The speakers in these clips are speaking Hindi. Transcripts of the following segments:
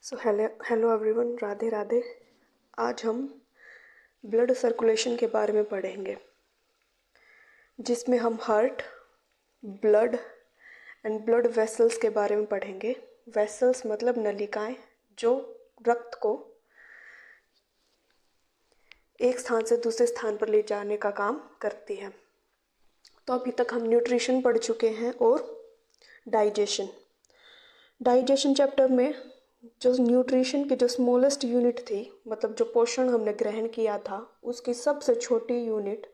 So hello everyone, Radhe Radhe. आज हम ब्लड सर्कुलेशन के बारे में पढ़ेंगे, जिसमें हम heart, blood and blood vessels के बारे में पढ़ेंगे। वेसल्स मतलब नलिकाएं, जो रक्त को एक स्थान से दूसरे स्थान पर ले जाने का काम करती है। तो अभी तक हम न्यूट्रिशन पढ़ चुके हैं और डाइजेशन। डाइजेशन चैप्टर में जो न्यूट्रिशन की जो स्मॉलेस्ट यूनिट थी, मतलब जो पोषण हमने ग्रहण किया था, उसकी सबसे छोटी यूनिट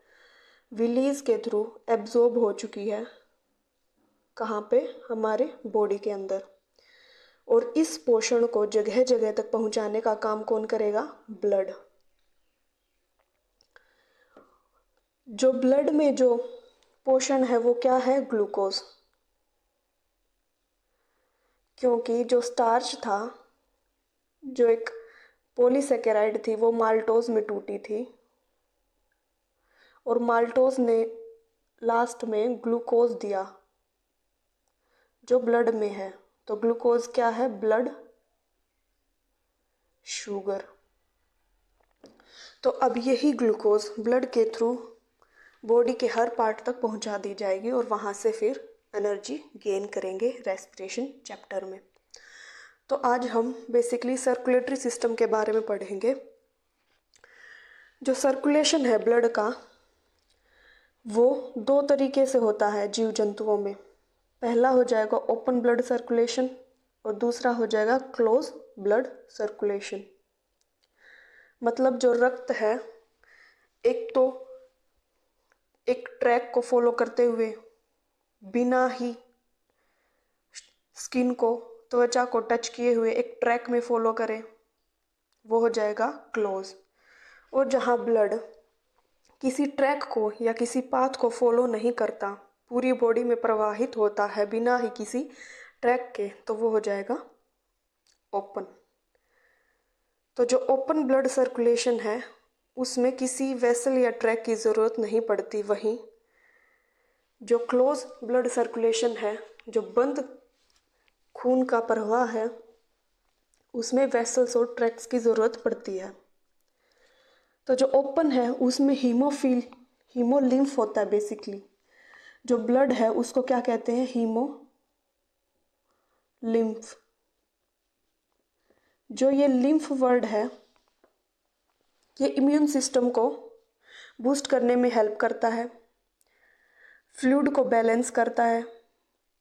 विलीज के थ्रू एब्जॉर्ब हो चुकी है। कहाँ पे? हमारे बॉडी के अंदर। और इस पोषण को जगह जगह तक पहुंचाने का काम कौन करेगा? ब्लड। जो ब्लड में जो पोषण है वो क्या है? ग्लूकोज। क्योंकि जो स्टार्च था, जो एक पॉलीसेकेराइड थी, वो माल्टोज में टूटी थी और माल्टोज ने लास्ट में ग्लूकोज दिया जो ब्लड में है। तो ग्लूकोज क्या है? Blood sugar. तो अब यही ग्लूकोज ब्लड के थ्रू बॉडी के हर पार्ट तक पहुंचा दी जाएगी और वहां से फिर एनर्जी गेन करेंगे रेस्पिरेशन चैप्टर में। तो आज हम बेसिकली सर्कुलेटरी सिस्टम के बारे में पढ़ेंगे। जो सर्कुलेशन है ब्लड का, वो दो तरीके से होता है जीव जंतुओं में। पहला हो जाएगा ओपन ब्लड सर्कुलेशन और दूसरा हो जाएगा क्लोज ब्लड सर्कुलेशन। मतलब जो रक्त है, एक तो एक ट्रैक को फॉलो करते हुए बिना ही स्किन को, त्वचा को टच किए हुए एक ट्रैक में फॉलो करे, वो हो जाएगा क्लोज। और जहाँ ब्लड किसी ट्रैक को या किसी पाथ को फॉलो नहीं करता, पूरी बॉडी में प्रवाहित होता है बिना ही किसी ट्रैक के, तो वो हो जाएगा ओपन। तो जो ओपन ब्लड सर्कुलेशन है, उसमें किसी वेसल या ट्रैक की ज़रूरत नहीं पड़ती। वहीं जो क्लोज ब्लड सर्कुलेशन है, जो बंद खून का प्रवाह है, उसमें वेसल्स और ट्रैक्स की ज़रूरत पड़ती है। तो जो ओपन है उसमें हीमोलिम्फ होता है। बेसिकली जो ब्लड है उसको क्या कहते हैं? हीमोलिम्फ। जो ये लिम्फ वर्ड है, ये इम्यून सिस्टम को बूस्ट करने में हेल्प करता है, फ्लूइड को बैलेंस करता है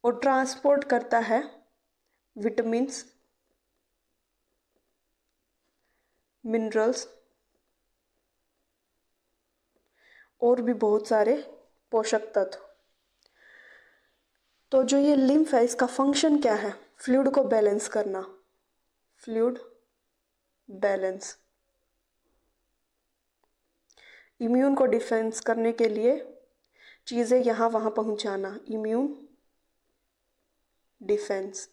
और ट्रांसपोर्ट करता है विटामिन्स, मिनरल्स और भी बहुत सारे पोषक तत्व। तो जो ये लिम्फ है, इसका फंक्शन क्या है? फ्लूइड को बैलेंस करना, फ्लूइड बैलेंस। इम्यून को डिफेंस करने के लिए चीज़ें यहाँ वहाँ पहुँचाना, इम्यून डिफेंस।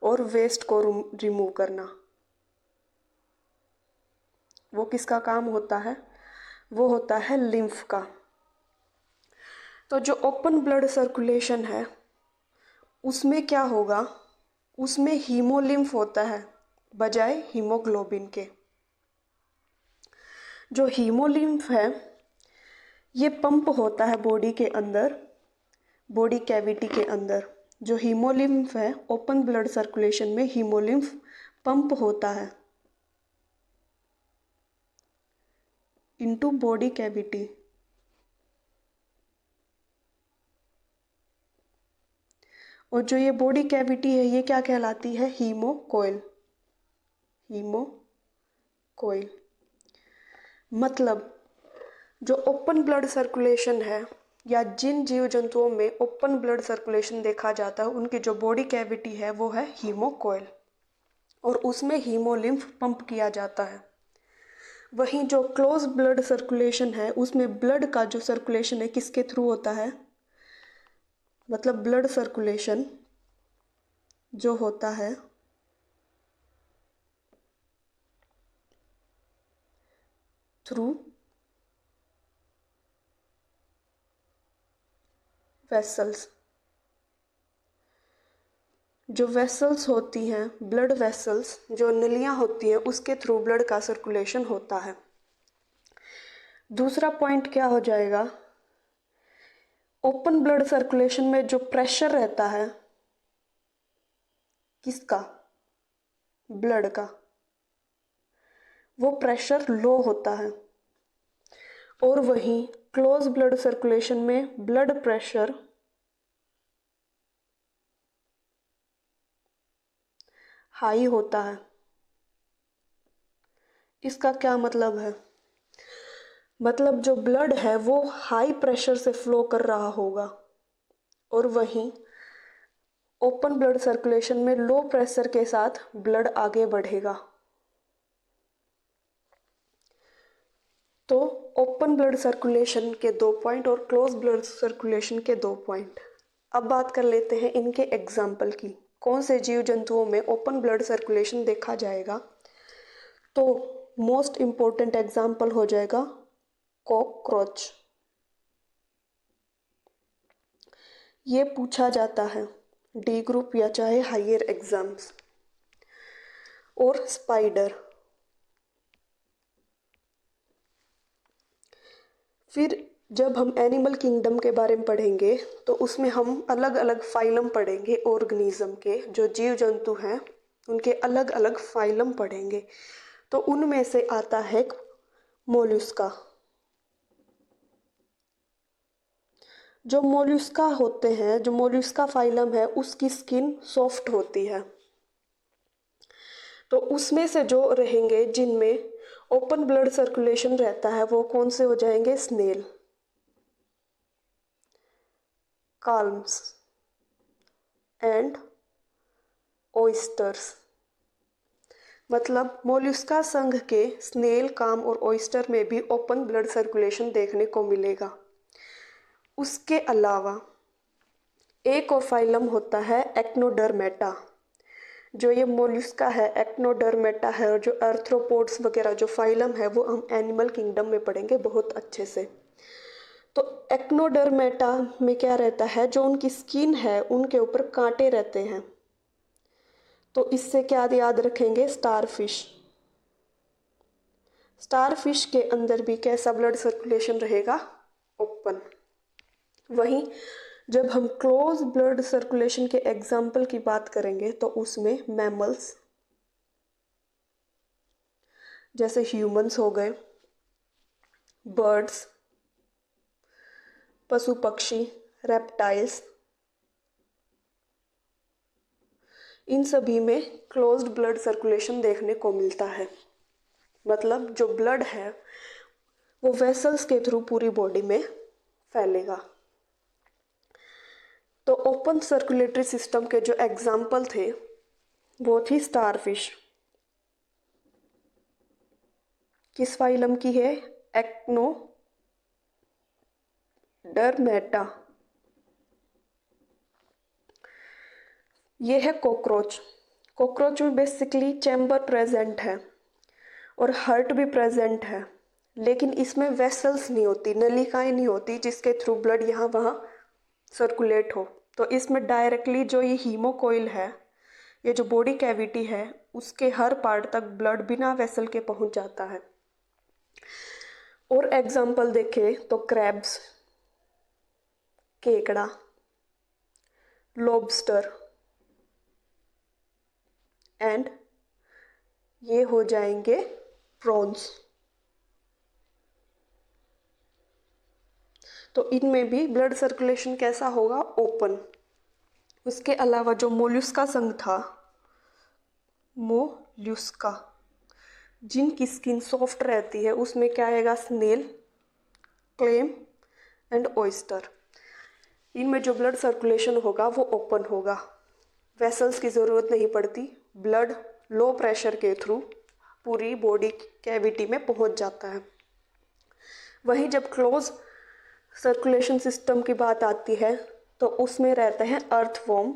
और वेस्ट को रिमूव करना, वो किसका काम होता है? वो होता है लिम्फ का। तो जो ओपन ब्लड सर्कुलेशन है, उसमें क्या होगा? उसमें हीमोलिम्फ होता है बजाय हीमोग्लोबिन के। जो हीमोलिम्फ है, ये पंप होता है बॉडी के अंदर, बॉडी कैविटी के अंदर। जो हीमोलिम्फ है ओपन ब्लड सर्कुलेशन में, हीमोलिम्फ पंप होता है इनटू बॉडी कैविटी। और जो ये बॉडी कैविटी है, ये क्या कहलाती है? हीमोकोइल। हीमोकोइल मतलब जो ओपन ब्लड सर्कुलेशन है, या जिन जीव जंतुओं में ओपन ब्लड सर्कुलेशन देखा जाता है, उनकी जो बॉडी कैविटी है वो है हीमोकोइल और उसमें हीमोलिम्फ पंप किया जाता है। वहीं जो क्लोज ब्लड सर्कुलेशन है, उसमें ब्लड का जो सर्कुलेशन है किसके थ्रू होता है? मतलब ब्लड सर्कुलेशन जो होता है थ्रू वेसल्स। जो वेसल्स होती हैं, ब्लड वेसल्स, जो नलियाँ होती हैं, उसके थ्रू ब्लड का सर्कुलेशन होता है। दूसरा पॉइंट क्या हो जाएगा, ओपन ब्लड सर्कुलेशन में जो प्रेशर रहता है, किसका, ब्लड का, वो प्रेशर लो होता है। और वहीं क्लोज ब्लड सर्कुलेशन में ब्लड प्रेशर हाई होता है। इसका क्या मतलब है, मतलब जो ब्लड है वो हाई प्रेशर से फ्लो कर रहा होगा, और वहीं ओपन ब्लड सर्कुलेशन में लो प्रेशर के साथ ब्लड आगे बढ़ेगा। तो ओपन ब्लड सर्कुलेशन के 2 पॉइंट और क्लोज ब्लड सर्कुलेशन के 2 पॉइंट। अब बात कर लेते हैं इनके एग्जाम्पल की, कौन से जीव जंतुओं में ओपन ब्लड सर्कुलेशन देखा जाएगा। तो मोस्ट इम्पोर्टेंट एग्जाम्पल हो जाएगा कॉकरोच। ये पूछा जाता है डी ग्रुप या चाहे हायर एग्जाम्स। और स्पाइडर। फिर जब हम एनिमल किंगडम के बारे में पढ़ेंगे तो उसमें हम अलग अलग फाइलम पढ़ेंगे, ऑर्गेनिज्म के जो जीव जंतु हैं उनके अलग अलग फाइलम पढ़ेंगे। तो उनमें से आता है मोलस्का। जो मोलस्का होते हैं, जो मोलस्का फाइलम है, उसकी स्किन सॉफ्ट होती है। तो उसमें से जो रहेंगे जिनमें ओपन ब्लड सर्कुलेशन रहता है वो कौन से हो जाएंगे, स्नेल, काल्म्स एंड ऑयस्टर्स। मतलब मोलस्का संघ के स्नेल, काम और ऑयस्टर में भी ओपन ब्लड सर्कुलेशन देखने को मिलेगा। उसके अलावा एक और फाइलम होता है एक्नोडर्मेटा। जो ये मोलस्का है, एक्नोडर्मेटा है, और जो आर्थ्रोपोड्स वगैरह जो फाइलम है वो हम एनिमल किंगडम में पढ़ेंगे बहुत अच्छे से। तो एक्नोडर्मेटा में क्या रहता है, जो उनकी स्किन है उनके ऊपर कांटे रहते हैं। तो इससे क्या याद रखेंगे, स्टारफिश। स्टारफिश के अंदर भी कैसा ब्लड सर्कुलेशन रहेगा, ओपन। वहीं जब हम क्लोज ब्लड सर्कुलेशन के एग्जाम्पल की बात करेंगे तो उसमें मैमल्स जैसे ह्यूमंस हो गए, बर्ड्स, पशु पक्षी, रेप्टाइल्स, इन सभी में क्लोज्ड ब्लड सर्कुलेशन देखने को मिलता है। मतलब जो ब्लड है वो वेसल्स के थ्रू पूरी बॉडी में फैलेगा। तो ओपन सर्कुलेटरी सिस्टम के जो एग्जाम्पल थे वो थी स्टारफिश। किस फाइलम की है, एक्नोडर्मेटा। ये है कॉकरोच। कॉकरोच में बेसिकली चैम्बर प्रेजेंट है और हार्ट भी प्रेजेंट है, लेकिन इसमें वेसल्स नहीं होती, नलिकाएं नहीं होती जिसके थ्रू ब्लड यहाँ वहाँ सर्कुलेट हो। तो इसमें डायरेक्टली जो ये हीमोकोइल है, ये जो बॉडी कैविटी है, उसके हर पार्ट तक ब्लड बिना वेसल के पहुँच जाता है। और एग्जाम्पल देखें तो क्रैब्स, केकड़ा, लॉबस्टर एंड ये हो जाएंगे प्रॉन्स। तो इनमें भी ब्लड सर्कुलेशन कैसा होगा, ओपन। उसके अलावा जो मोलस्का संघ था, मोलस्का जिनकी स्किन सॉफ्ट रहती है, उसमें क्या आएगा, स्नेल, क्लेम एंड ऑयस्टर। इनमें जो ब्लड सर्कुलेशन होगा वो ओपन होगा, वेसल्स की ज़रूरत नहीं पड़ती, ब्लड लो प्रेशर के थ्रू पूरी बॉडी कैविटी में पहुंच जाता है। वहीं जब क्लोज सर्कुलेशन सिस्टम की बात आती है तो उसमें रहते हैं अर्थवॉर्म।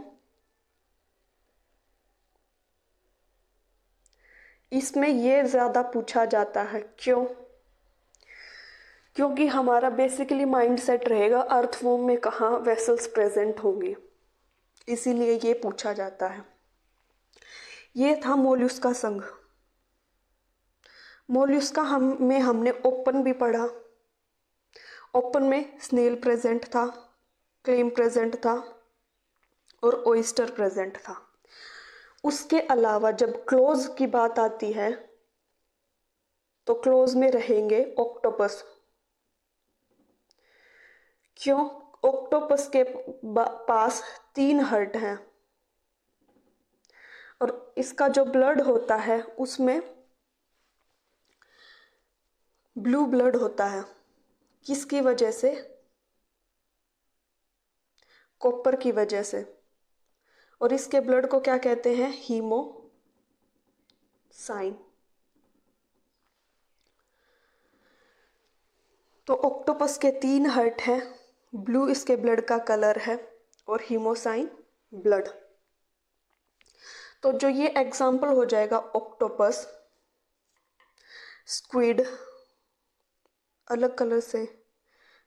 इसमें ये ज़्यादा पूछा जाता है, क्यों, क्योंकि हमारा बेसिकली माइंड सेट रहेगा अर्थवॉर्म में कहाँ वेसल्स प्रेजेंट होंगी। इसीलिए ये पूछा जाता है। ये था मोलस्का संघ। मोलस्का हमने ओपन भी पढ़ा। ओपन में स्नेल प्रेजेंट था, क्लेम प्रेजेंट था और ओयस्टर प्रेजेंट था। उसके अलावा जब क्लोज की बात आती है तो क्लोज में रहेंगे ऑक्टोपस। क्यों? ऑक्टोपस के पास 3 हर्ट हैं और इसका जो ब्लड होता है उसमें ब्लू ब्लड होता है। किसकी वजह से? कॉपर की वजह से। और इसके ब्लड को क्या कहते हैं? हीमोसाइन। तो ऑक्टोपस के 3 हर्ट हैं, ब्लू इसके ब्लड का कलर है और हीमोसाइन ब्लड। तो जो ये एग्जाम्पल हो जाएगा ऑक्टोपस, स्क्विड अलग कलर से,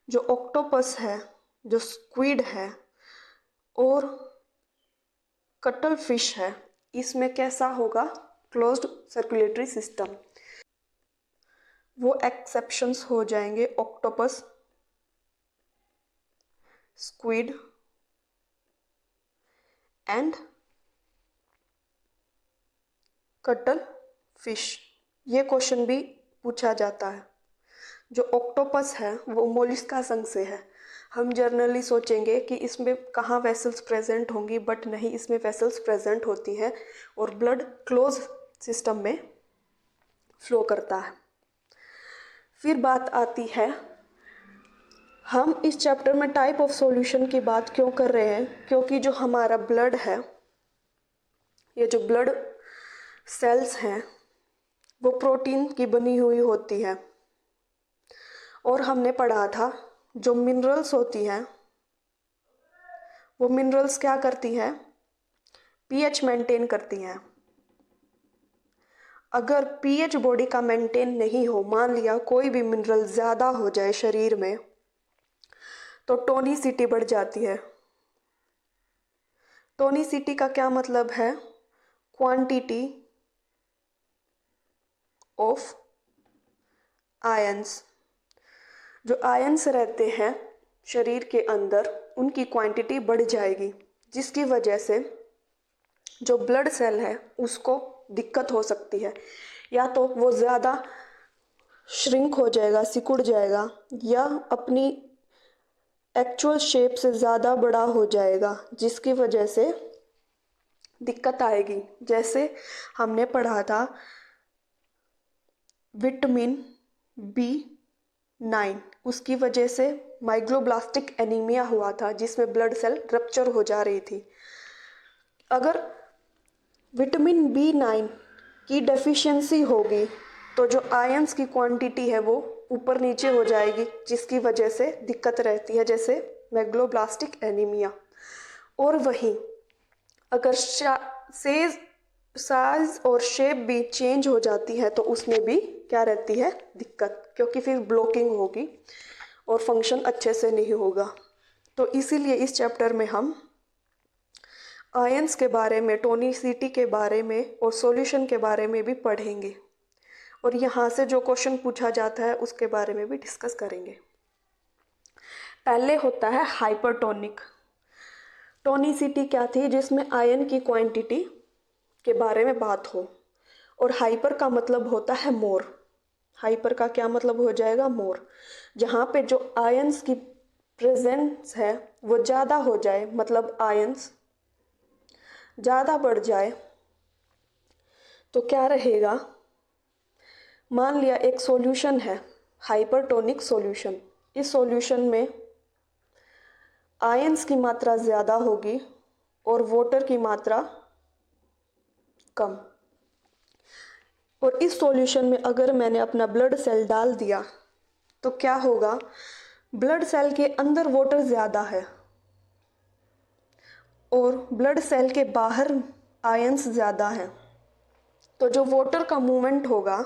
जो ऑक्टोपस है, जो स्क्विड है और कटल फिश है, इसमें कैसा होगा? Closed circulatory system. वो एक्सेप्शंस हो जाएंगे octopus, squid and cuttle fish. ये क्वेश्चन भी पूछा जाता है। जो ऑक्टोपस है वो मोलस्का संघ से है। हम जनरली सोचेंगे कि इसमें कहाँ वेसल्स प्रेजेंट होंगी, बट नहीं, इसमें वेसल्स प्रेजेंट होती हैं और ब्लड क्लोज सिस्टम में फ्लो करता है। फिर बात आती है, हम इस चैप्टर में टाइप ऑफ सॉल्यूशन की बात क्यों कर रहे हैं? क्योंकि जो हमारा ब्लड है, ये जो ब्लड सेल्स हैं वो प्रोटीन की बनी हुई होती है। और हमने पढ़ा था जो मिनरल्स होती हैं वो मिनरल्स क्या करती हैं? पीएच मेंटेन करती हैं। अगर पीएच बॉडी का मेंटेन नहीं हो, मान लिया कोई भी मिनरल ज़्यादा हो जाए शरीर में, तो टोनिसिटी बढ़ जाती है। टोनिसिटी का क्या मतलब है? Quantity of ions. जो आयंस रहते हैं शरीर के अंदर, उनकी क्वांटिटी बढ़ जाएगी, जिसकी वजह से जो ब्लड सेल है उसको दिक्कत हो सकती है। या तो वो ज़्यादा श्रिंक हो जाएगा, सिकुड़ जाएगा, या अपनी एक्चुअल शेप से ज़्यादा बड़ा हो जाएगा, जिसकी वजह से दिक्कत आएगी। जैसे हमने पढ़ा था विटामिन B9, उसकी वजह से माइग्लोब्लास्टिक एनीमिया हुआ था, जिसमें ब्लड सेल रप्चर हो जा रही थी। अगर विटामिन B9 की डेफिशिएंसी होगी तो जो आयंस की क्वांटिटी है वो ऊपर नीचे हो जाएगी, जिसकी वजह से दिक्कत रहती है, जैसे मैग्लोब्लास्टिक एनीमिया। और वहीं अगर साइज और शेप भी चेंज हो जाती है तो उसमें भी क्या रहती है? दिक्कत, क्योंकि फिर ब्लॉकिंग होगी और फंक्शन अच्छे से नहीं होगा। तो इसीलिए इस चैप्टर में हम आयंस के बारे में, टोनिसिटी के बारे में और सॉल्यूशन के बारे में भी पढ़ेंगे, और यहाँ से जो क्वेश्चन पूछा जाता है उसके बारे में भी डिस्कस करेंगे। पहले होता है हाइपरटोनिक। टोनिसिटी क्या थी? जिसमें आयन की क्वांटिटी के बारे में बात हो, और हाइपर का मतलब होता है मोर। हाइपर का क्या मतलब हो जाएगा? मोर। जहाँ पे जो आयंस की प्रेजेंस है वो ज़्यादा हो जाए, मतलब आयंस ज़्यादा बढ़ जाए, तो क्या रहेगा? मान लिया एक सॉल्यूशन है, हाइपरटोनिक सॉल्यूशन। इस सॉल्यूशन में आयंस की मात्रा ज़्यादा होगी और वाटर की मात्रा कम। और इस सॉल्यूशन में अगर मैंने अपना ब्लड सेल डाल दिया तो क्या होगा? ब्लड सेल के अंदर वाटर ज़्यादा है और ब्लड सेल के बाहर आयंस ज़्यादा है। तो जो वाटर का मूवमेंट होगा,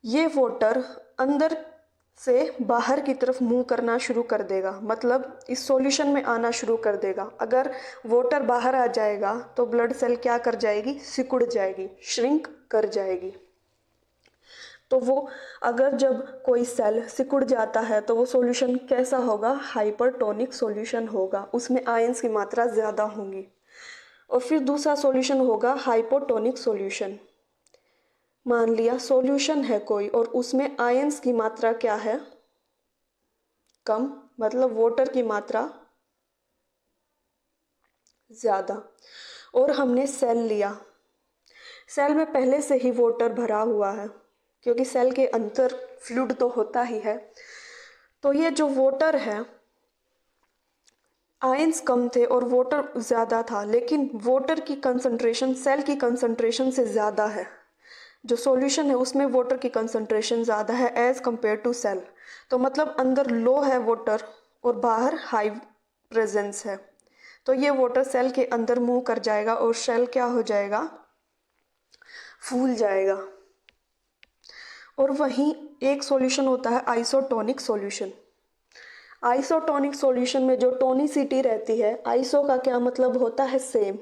ये वाटर अंदर से बाहर की तरफ मूव करना शुरू कर देगा, मतलब इस सॉल्यूशन में आना शुरू कर देगा। अगर वाटर बाहर आ जाएगा तो ब्लड सेल क्या कर जाएगी, सिकुड़ जाएगी, श्रिंक कर जाएगी। तो वो अगर जब कोई सेल सिकुड़ जाता है तो वो सॉल्यूशन कैसा होगा, हाइपरटोनिक सॉल्यूशन होगा, उसमें आयंस की मात्रा ज़्यादा होंगी। और फिर दूसरा सॉल्यूशन होगा हाइपोटोनिक सॉल्यूशन। मान लिया सॉल्यूशन है कोई और उसमें आयंस की मात्रा क्या है, कम, मतलब वाटर की मात्रा ज़्यादा। और हमने सेल लिया, सेल में पहले से ही वाटर भरा हुआ है, क्योंकि सेल के अंदर फ्लूइड तो होता ही है। तो ये जो वाटर है, आयंस कम थे और वाटर ज़्यादा था, लेकिन वाटर की कंसंट्रेशन सेल की कंसंट्रेशन से ज़्यादा है। जो सॉल्यूशन है उसमें वाटर की कंसंट्रेशन ज़्यादा है एज़ कंपेयर टू सेल। तो मतलब अंदर लो है वाटर और बाहर हाई प्रेजेंस है। तो ये वाटर सेल के अंदर मूव कर जाएगा और सेल क्या हो जाएगा, फूल जाएगा। और वहीं एक सॉल्यूशन होता है आइसोटोनिक सॉल्यूशन। आइसोटोनिक सॉल्यूशन में जो टोनिसिटी रहती है, आइसो का क्या मतलब होता है, सेम,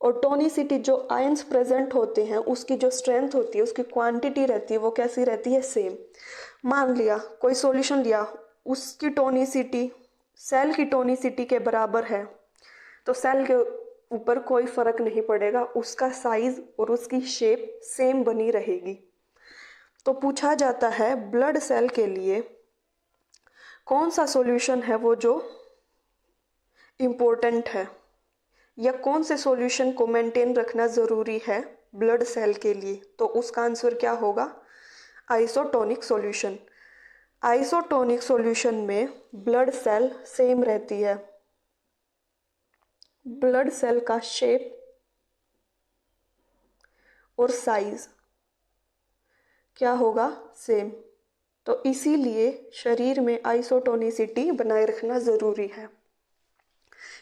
और टोनिसिटी जो आयंस प्रेजेंट होते हैं उसकी जो स्ट्रेंथ होती है, उसकी क्वांटिटी रहती है, वो कैसी रहती है, सेम। मान लिया कोई सॉल्यूशन लिया, उसकी टोनिसिटी सेल की टोनिसिटी के बराबर है, तो सेल के ऊपर कोई फर्क नहीं पड़ेगा, उसका साइज और उसकी शेप सेम बनी रहेगी। तो पूछा जाता है ब्लड सेल के लिए कौन सा सॉल्यूशन है वो जो इम्पोर्टेंट है, या कौन से सॉल्यूशन को मेंटेन रखना ज़रूरी है ब्लड सेल के लिए। तो उसका आंसर क्या होगा, आइसोटोनिक सॉल्यूशन। आइसोटोनिक सॉल्यूशन में ब्लड सेल सेम रहती है, ब्लड सेल का शेप और साइज क्या होगा, सेम। तो इसीलिए शरीर में आइसोटोनिसिटी बनाए रखना ज़रूरी है,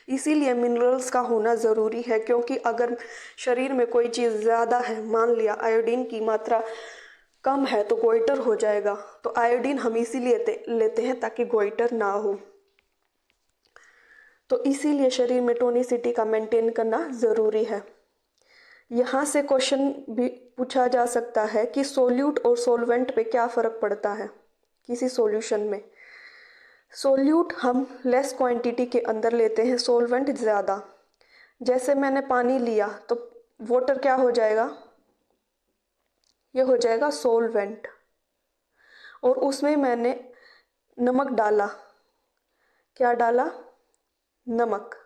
इसीलिए मिनरल्स का होना ज़रूरी है। क्योंकि अगर शरीर में कोई चीज़ ज़्यादा है, मान लिया आयोडीन की मात्रा कम है तो गोइटर हो जाएगा। तो आयोडीन हम इसीलिए लेते हैं ताकि गोइटर ना हो। तो इसीलिए शरीर में टोनिसिटी का मेंटेन करना ज़रूरी है। यहाँ से क्वेश्चन भी पूछा जा सकता है कि सोल्यूट और सोलवेंट पे क्या फ़र्क पड़ता है किसी सॉल्यूशन में। सोल्यूट हम लेस क्वांटिटी के अंदर लेते हैं, सोलवेंट ज़्यादा। जैसे मैंने पानी लिया तो वाटर क्या हो जाएगा, ये हो जाएगा सोलवेंट, और उसमें मैंने नमक डाला, क्या डाला, नमक,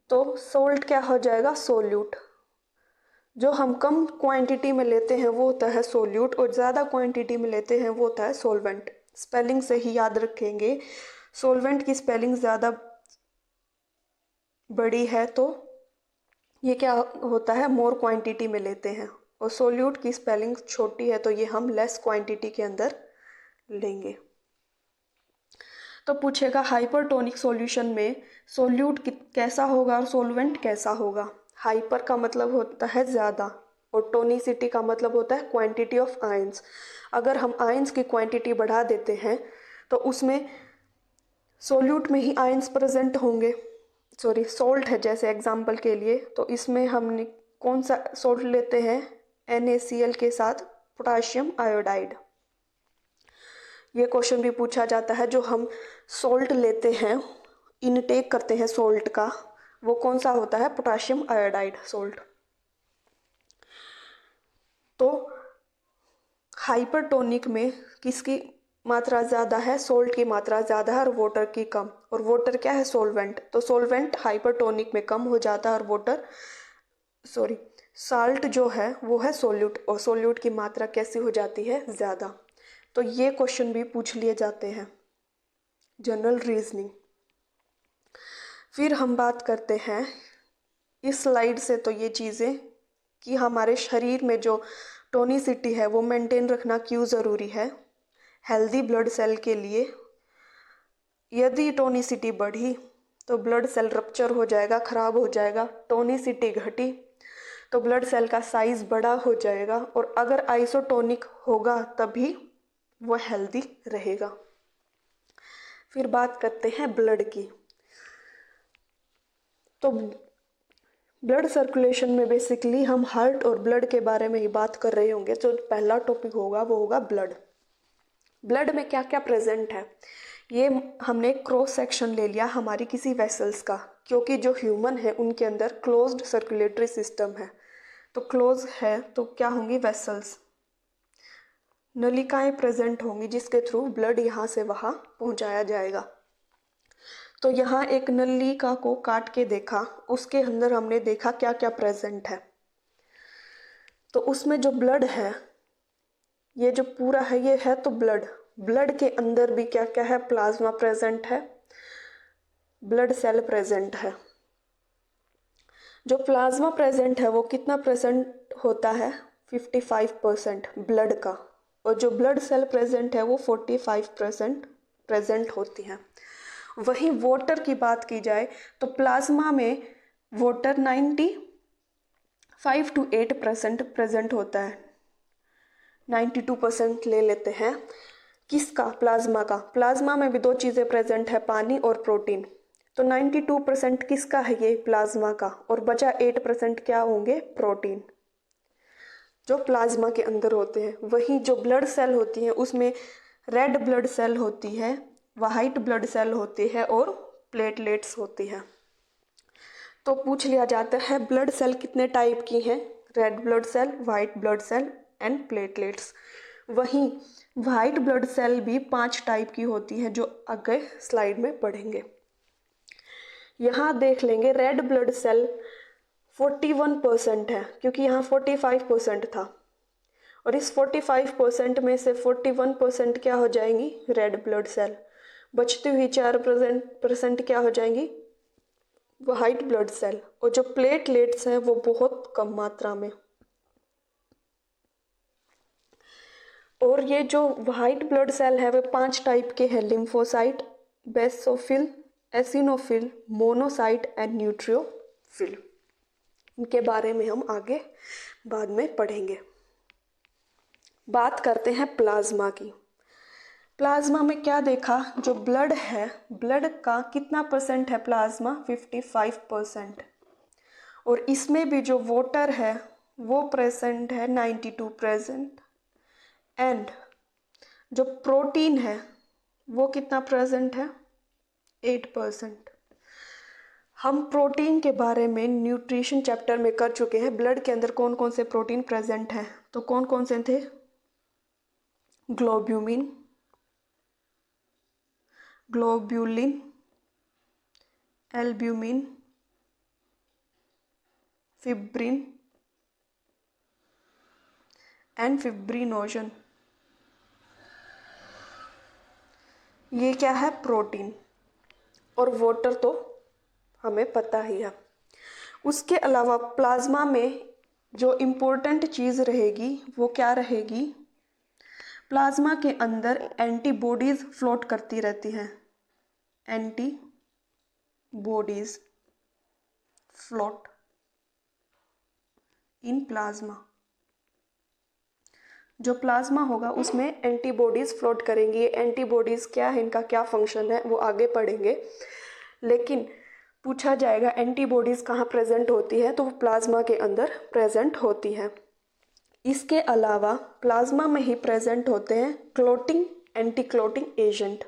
तो सोल्ट क्या हो जाएगा, सोल्यूट। जो हम कम क्वांटिटी में लेते हैं वो होता है सोल्यूट, और ज़्यादा क्वांटिटी में लेते हैं वो होता है सोलवेंट। स्पेलिंग से ही याद रखेंगे, सोलवेंट की स्पेलिंग ज़्यादा बड़ी है तो ये क्या होता है, मोर क्वांटिटी में लेते हैं, और सोल्यूट की स्पेलिंग छोटी है तो ये हम लेस क्वांटिटी के अंदर लेंगे। तो पूछेगा हाइपरटोनिक सॉल्यूशन में सोल्यूट कैसा होगा और सोलवेंट कैसा होगा। हाइपर का मतलब होता है ज़्यादा और टोनिसिटी का मतलब होता है क्वांटिटी ऑफ आयंस। अगर हम आयंस की क्वांटिटी बढ़ा देते हैं तो उसमें सोल्यूट में ही आयंस प्रेजेंट होंगे, सॉरी सोल्ट है जैसे एग्जांपल के लिए, तो इसमें हमने कौन सा सोल्ट लेते हैं, NaCl के साथ पोटाशियम आयोडाइड। ये क्वेश्चन भी पूछा जाता है, जो हम सोल्ट लेते हैं, इनटेक करते हैं सोल्ट का, वो कौन सा होता है, पोटाशियम आयोडाइड सोल्ट। तो हाइपरटोनिक में किसकी मात्रा ज़्यादा है, सोल्ट की मात्रा ज़्यादा है और वाटर की कम, और वाटर क्या है, सोलवेंट। तो सोलवेंट हाइपरटोनिक में कम हो जाता है और वाटर साल्ट जो है वो है सोल्यूट, और सोल्यूट की मात्रा कैसी हो जाती है, ज़्यादा। तो ये क्वेश्चन भी पूछ लिए जाते हैं, जनरल रीजनिंग। फिर हम बात करते हैं इस स्लाइड से, तो ये चीज़ें कि हमारे शरीर में जो टोनिसिटी है वो मेंटेन रखना क्यों ज़रूरी है हेल्दी ब्लड सेल के लिए। यदि टोनिसिटी बढ़ी तो ब्लड सेल रप्चर हो जाएगा, ख़राब हो जाएगा। टोनिसिटी घटी तो ब्लड सेल का साइज़ बड़ा हो जाएगा, और अगर आइसोटोनिक होगा तभी वो हेल्दी रहेगा। फिर बात करते हैं ब्लड की। तो ब्लड सर्कुलेशन में बेसिकली हम हार्ट और ब्लड के बारे में ही बात कर रहे होंगे। तो पहला टॉपिक होगा वो होगा ब्लड। ब्लड में क्या क्या प्रेजेंट है, ये हमने क्रॉस सेक्शन ले लिया हमारी किसी वेसल्स का, क्योंकि जो ह्यूमन है उनके अंदर क्लोज्ड सर्कुलेटरी सिस्टम है। तो क्लोज है तो क्या होंगी, वेसल्स, नलिकाएं प्रेजेंट होंगी जिसके थ्रू ब्लड यहाँ से वहाँ पहुँचाया जाएगा। तो यहाँ एक नलिका को काट के देखा, उसके अंदर हमने देखा क्या क्या प्रेजेंट है। तो उसमें जो ब्लड है, ये जो पूरा है ये है तो ब्लड। ब्लड के अंदर भी क्या क्या है, प्लाज्मा प्रेजेंट है, ब्लड सेल प्रेजेंट है। जो प्लाज्मा प्रेजेंट है वो कितना प्रेजेंट होता है, 55% ब्लड का, और जो ब्लड सेल प्रेजेंट है वो 45% प्रेजेंट होती है। वहीं वाटर की बात की जाए तो प्लाज्मा में वाटर 95 to 8% प्रेजेंट होता है। 92% ले लेते हैं किसका, प्लाज्मा का। प्लाज्मा में भी दो चीज़ें प्रेजेंट है, पानी और प्रोटीन। तो 92% किसका है, ये प्लाज्मा का, और बचा 8% क्या होंगे, प्रोटीन, जो प्लाज्मा के अंदर होते हैं। वहीं जो ब्लड सेल होती है उसमें रेड ब्लड सेल होती है, वाइट ब्लड सेल होती है और प्लेटलेट्स होती है। तो पूछ लिया जाता है ब्लड सेल कितने टाइप की हैं, red blood cell, white blood cell and platelets. वहीं वाइट ब्लड सेल भी 5 टाइप की होती है, जो आगे स्लाइड में पढ़ेंगे। यहाँ देख लेंगे रेड ब्लड सेल 41% है, क्योंकि यहाँ 45% था, और इस 45% में से 41% क्या हो जाएंगी, रेड ब्लड सेल। बचती हुई 4% क्या हो जाएंगी, वाइट ब्लड सेल। और जो प्लेटलेट्स हैं वो बहुत कम मात्रा में। और ये जो वाइट ब्लड सेल है वे 5 टाइप के हैं, lymphocyte, basophil, eosinophil, monocyte and neutrophil. इनके बारे में हम आगे बाद में पढ़ेंगे। बात करते हैं प्लाज्मा की। प्लाज्मा में क्या देखा, जो ब्लड है, ब्लड का कितना परसेंट है प्लाज्मा, 55%। और इसमें भी जो वाटर है वो प्रेजेंट है 92%। एंड जो प्रोटीन है वो कितना प्रेजेंट है, 8%। हम प्रोटीन के बारे में न्यूट्रिशन चैप्टर में कर चुके हैं। ब्लड के अंदर कौन कौन से प्रोटीन प्रेजेंट हैं, तो कौन कौन से थे, globulin, globulin, albumin, fibrin and fibrinogen. ये क्या है, प्रोटीन। और वाटर तो हमें पता ही है। उसके अलावा प्लाज्मा में जो इम्पोर्टेंट चीज़ रहेगी वो क्या रहेगी, प्लाज्मा के अंदर एंटीबॉडीज़ फ्लोट करती रहती हैं। Antibodies float in plasma. जो प्लाज्मा होगा उसमें एंटीबॉडीज़ फ्लोट करेंगी। ये एंटीबॉडीज़ क्या है, इनका क्या फंक्शन है, वो आगे पढ़ेंगे। लेकिन पूछा जाएगा एंटीबॉडीज़ कहाँ प्रेजेंट होती है, तो वो प्लाज्मा के अंदर प्रेजेंट होती है। इसके अलावा प्लाज्मा में ही प्रेजेंट होते हैं clotting, anti clotting agent.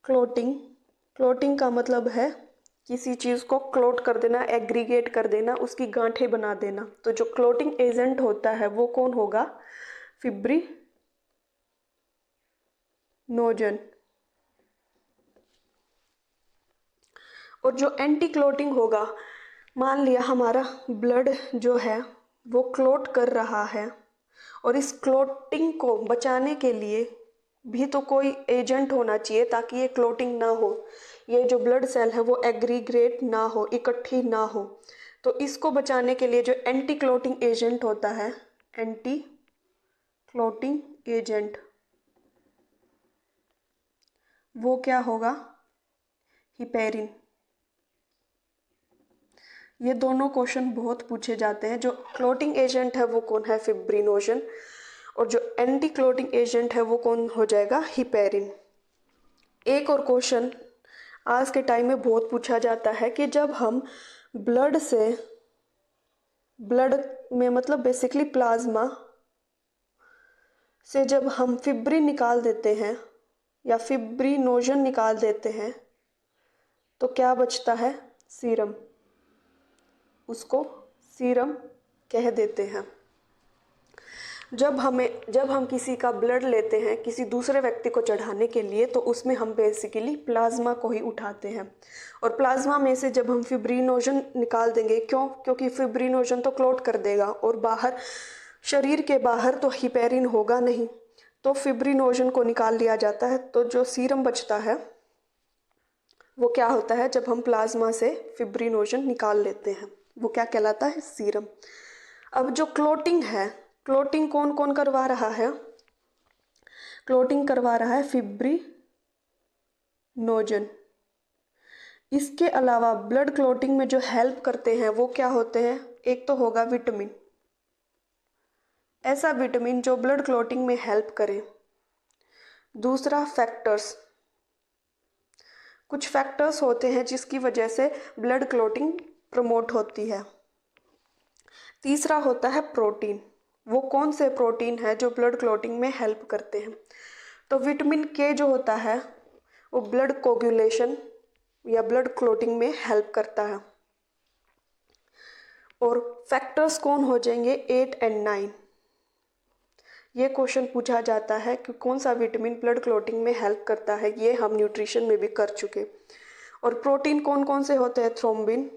Clotting का मतलब है किसी चीज़ को क्लोट कर देना, एग्रीगेट कर देना, उसकी गांठें बना देना। तो जो क्लोटिंग एजेंट होता है वो कौन होगा, फिब्रिनोजन। और जो एंटी क्लोटिंग होगा, मान लिया हमारा ब्लड जो है वो क्लोट कर रहा है, और इस क्लोटिंग को बचाने के लिए भी तो कोई एजेंट होना चाहिए ताकि ये क्लोटिंग ना हो, ये जो ब्लड सेल है वो एग्रीगेट ना हो, इकट्ठी ना हो। तो इसको बचाने के लिए जो एंटी क्लोटिंग एजेंट होता है, एंटी क्लोटिंग एजेंट, वो क्या होगा, हिपेरिन। ये दोनों क्वेश्चन बहुत पूछे जाते हैं। जो क्लोटिंग एजेंट है वो कौन है, फिब्रिनोजन। और जो एंटी क्लोटिंग एजेंट है वो कौन हो जाएगा, हिपेरिन। एक और क्वेश्चन आज के टाइम में बहुत पूछा जाता है कि जब हम ब्लड में मतलब बेसिकली प्लाज्मा से जब हम फिब्रिन निकाल देते हैं या फिब्रिनोजन निकाल देते हैं तो क्या बचता है, सीरम। उसको सीरम कह देते हैं। जब हम किसी का ब्लड लेते हैं किसी दूसरे व्यक्ति को चढ़ाने के लिए तो उसमें हम बेसिकली प्लाज्मा को ही उठाते हैं, और प्लाज्मा में से जब हम फिब्रिनोजन निकाल देंगे, क्योंकि फिब्रिनोजन तो क्लॉट कर देगा और बाहर शरीर के बाहर तो हिपेरिन होगा नहीं, तो फिब्रिनोजन को निकाल लिया जाता है। तो जो सीरम बचता है वो क्या होता है, जब हम प्लाज्मा से फिब्रिनोजन निकाल लेते हैं वो क्या कहलाता है, सीरम। अब जो क्लोटिंग है, क्लोटिंग कौन कौन करवा रहा है, क्लोटिंग करवा रहा है फिब्रिनोजन। इसके अलावा ब्लड क्लोटिंग में जो हेल्प करते हैं वो क्या होते हैं, एक तो होगा विटामिन, ऐसा विटामिन जो ब्लड क्लोटिंग में हेल्प करे। दूसरा फैक्टर्स, कुछ फैक्टर्स होते हैं जिसकी वजह से ब्लड क्लोटिंग प्रमोट होती है। तीसरा होता है प्रोटीन, वो कौन से प्रोटीन है जो ब्लड क्लोटिंग में हेल्प करते हैं। तो विटामिन के जो होता है वो ब्लड कोगुलेशन या ब्लड क्लोटिंग में हेल्प करता है। और फैक्टर्स कौन हो जाएंगे, 8 एंड 9। ये क्वेश्चन पूछा जाता है कि कौन सा विटामिन ब्लड क्लोटिंग में हेल्प करता है, ये हम न्यूट्रिशन में भी कर चुके। और प्रोटीन कौन कौन से होते हैं, thrombin,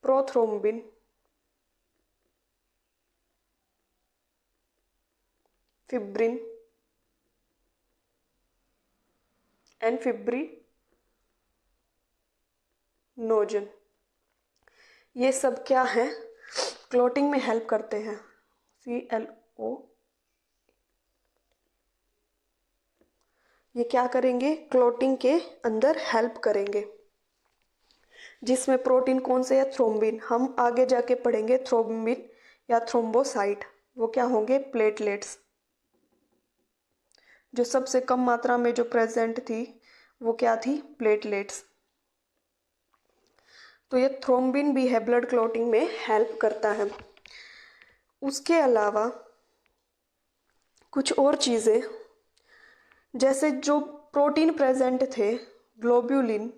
prothrombin, fibrin and fibrinogen. ये सब क्या है, क्लोटिंग में हेल्प करते हैं। CLO ये क्या करेंगे, क्लोटिंग के अंदर हेल्प करेंगे। जिसमें प्रोटीन कौन से है, थ्रोम्बिन। हम आगे जाके पढ़ेंगे थ्रोम्बिन या थ्रोम्बोसाइट, वो क्या होंगे, प्लेटलेट्स। जो सबसे कम मात्रा में जो प्रेजेंट थी वो क्या थी, प्लेटलेट्स। तो ये थ्रोम्बिन भी है, ब्लड क्लोटिंग में हेल्प करता है। उसके अलावा कुछ और चीज़ें, जैसे जो प्रोटीन प्रेजेंट थे, ग्लोब्यूलिन,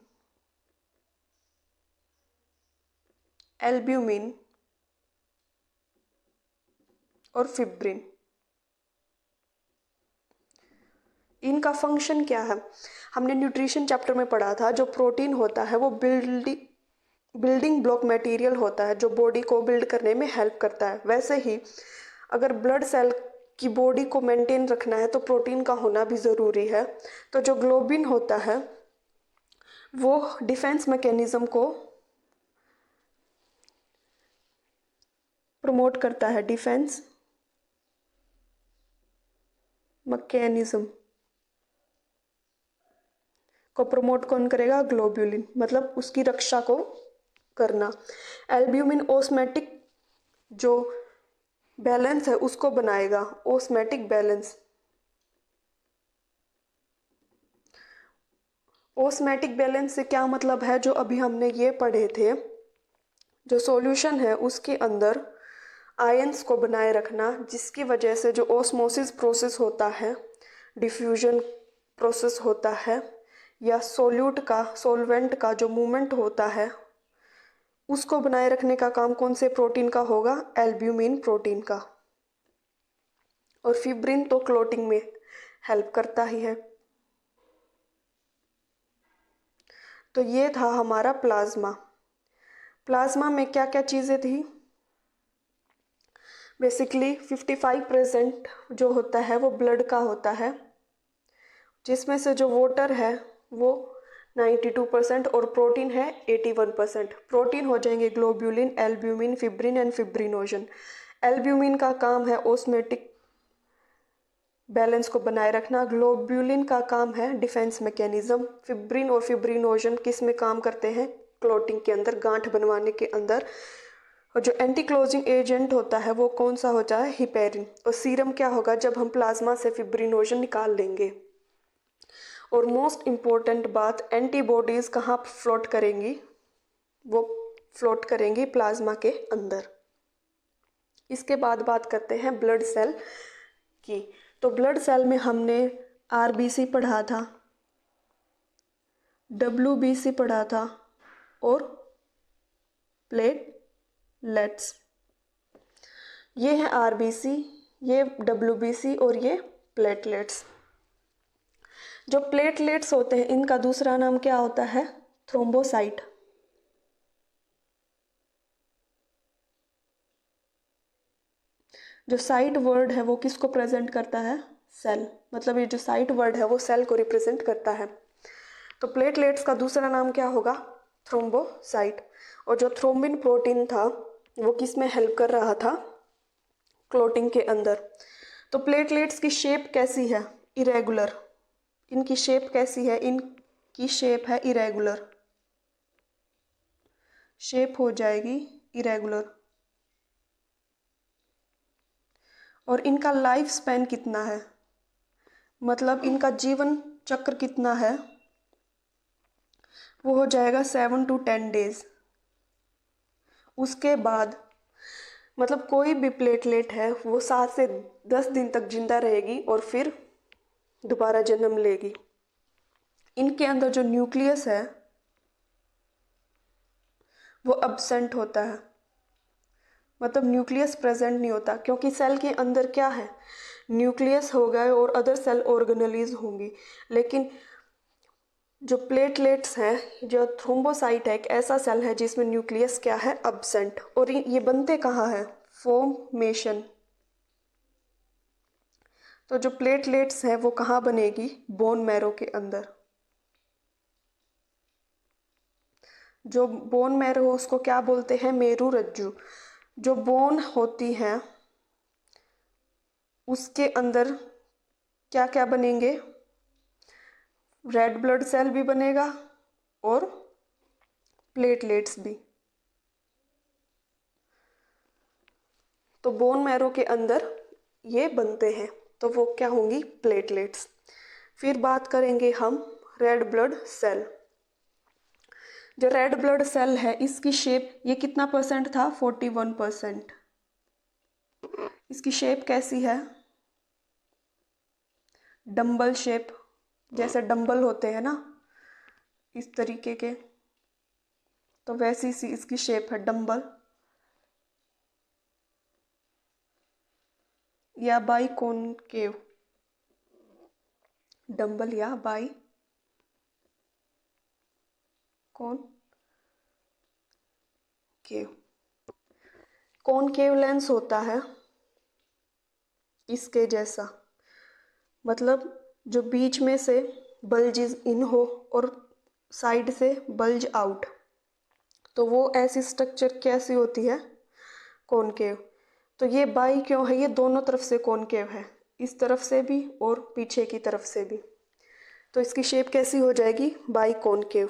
एल्ब्यूमिन और फिब्रिन, इनका फंक्शन क्या है, हमने न्यूट्रिशन चैप्टर में पढ़ा था। जो प्रोटीन होता है वो बिल्डिंग ब्लॉक मटेरियल होता है जो बॉडी को बिल्ड करने में हेल्प करता है। वैसे ही अगर ब्लड सेल की बॉडी को मेंटेन रखना है तो प्रोटीन का होना भी ज़रूरी है। तो जो ग्लोबिन होता है वो डिफेंस मैकेनिज्म को प्रमोट करता है। डिफेंस मैकेनिज्म को प्रमोट कौन करेगा, ग्लोब्यूलिन, मतलब उसकी रक्षा को करना। एल्ब्यूमिन ओस्मेटिक जो बैलेंस है उसको बनाएगा, ओस्मेटिक बैलेंस। ओस्मेटिक बैलेंस से क्या मतलब है, जो अभी हमने ये पढ़े थे, जो सॉल्यूशन है उसके अंदर आयंस को बनाए रखना, जिसकी वजह से जो ओस्मोसिस प्रोसेस होता है, डिफ्यूजन प्रोसेस होता है, या सोलवेंट का जो मूवमेंट होता है उसको बनाए रखने का काम कौन से प्रोटीन का होगा, एल्ब्यूमिन प्रोटीन का। और फिब्रिन तो क्लोटिंग में हेल्प करता ही है। तो ये था हमारा प्लाज्मा। प्लाज्मा में क्या क्या चीज़ें थी, बेसिकली 55% जो होता है वो ब्लड का होता है, जिसमें से जो वाटर है वो 92% और प्रोटीन है 81%। प्रोटीन हो जाएंगे globulin, albumin, fibrin and fibrinogen. Albumin का काम है ओस्मेटिक बैलेंस को बनाए रखना, ग्लोब्यूलिन का काम है डिफेंस मैकेनिज्म, फिब्रिन और फिब्रिनोजन किस में काम करते हैं, क्लोटिंग के अंदर, गांठ बनवाने के अंदर, और जो एंटी क्लोजिंग एजेंट होता है वो कौन सा होता है, हिपेरिन। और सीरम क्या होगा, जब हम प्लाज्मा से फिब्रिनोजन निकाल लेंगे। और मोस्ट इम्पोर्टेंट बात, एंटीबॉडीज कहाँ फ्लोट करेंगी, वो फ्लोट करेंगी प्लाज्मा के अंदर। इसके बाद बात करते हैं ब्लड सेल की। तो ब्लड सेल में हमने आरबीसी पढ़ा था, डब्ल्यूबीसी पढ़ा था और प्लेटलेट्स। ये है आरबीसी, ये डब्ल्यूबीसी और ये प्लेटलेट्स। जो प्लेटलेट्स होते हैं इनका दूसरा नाम क्या होता है, थ्रोम्बोसाइट। जो साइट वर्ड है वो किसको प्रेजेंट करता है, सेल। मतलब ये जो साइट वर्ड है वो सेल को रिप्रेजेंट करता है। तो प्लेटलेट्स का दूसरा नाम क्या होगा, थ्रोम्बोसाइट। और जो थ्रोम्बिन प्रोटीन था वो किस में हेल्प कर रहा था, क्लोटिंग के अंदर। तो प्लेटलेट्स की शेप कैसी है, इरेगुलर। इनकी शेप कैसी है, इनकी शेप है इरेगुलर, शेप हो जाएगी इरेगुलर। और इनका लाइफ स्पैन कितना है, मतलब इनका जीवन चक्र कितना है, वो हो जाएगा 7 to 10 डेज। उसके बाद मतलब कोई भी प्लेटलेट है वो 7 से 10 दिन तक जिंदा रहेगी और फिर दोबारा जन्म लेगी। इनके अंदर जो न्यूक्लियस है वो अब्सेंट होता है, मतलब न्यूक्लियस प्रेजेंट नहीं होता, क्योंकि सेल के अंदर क्या है, न्यूक्लियस हो गए और अदर सेल ऑर्गेनेलीज होंगी। लेकिन जो प्लेटलेट्स हैं, जो थ्रोम्बोसाइट है, एक ऐसा सेल है जिसमें न्यूक्लियस क्या है, अब्सेंट। और ये बनते कहाँ है, फॉर्मेशन। तो जो प्लेटलेट्स है वो कहाँ बनेगी, बोन मैरो के अंदर। जो बोन मैरो हो उसको क्या बोलते हैं, मेरू रज्जु। जो बोन होती है उसके अंदर क्या क्या बनेंगे, रेड ब्लड सेल भी बनेगा और प्लेटलेट्स भी। तो बोन मैरो के अंदर ये बनते हैं, तो वो क्या होंगी, प्लेटलेट्स। फिर बात करेंगे हम रेड ब्लड सेल। जो रेड ब्लड सेल है इसकी शेप, ये कितना परसेंट था, 41%। इसकी शेप कैसी है, डंबल शेप, जैसे डंबल होते हैं ना इस तरीके के, तो वैसी सी इसकी शेप है, डंबल या बाई कॉनकेव, डंबल या बाई कॉनकेव। कॉनकेव लेंस होता है इसके जैसा, मतलब जो बीच में से बल्ज इन हो और साइड से बल्ज आउट, तो वो ऐसी स्ट्रक्चर कैसी होती है, कॉनकेव। तो ये बाई क्यों है, ये दोनों तरफ से कॉनकेव है, इस तरफ से भी और पीछे की तरफ से भी, तो इसकी शेप कैसी हो जाएगी, बाई कॉनकेव।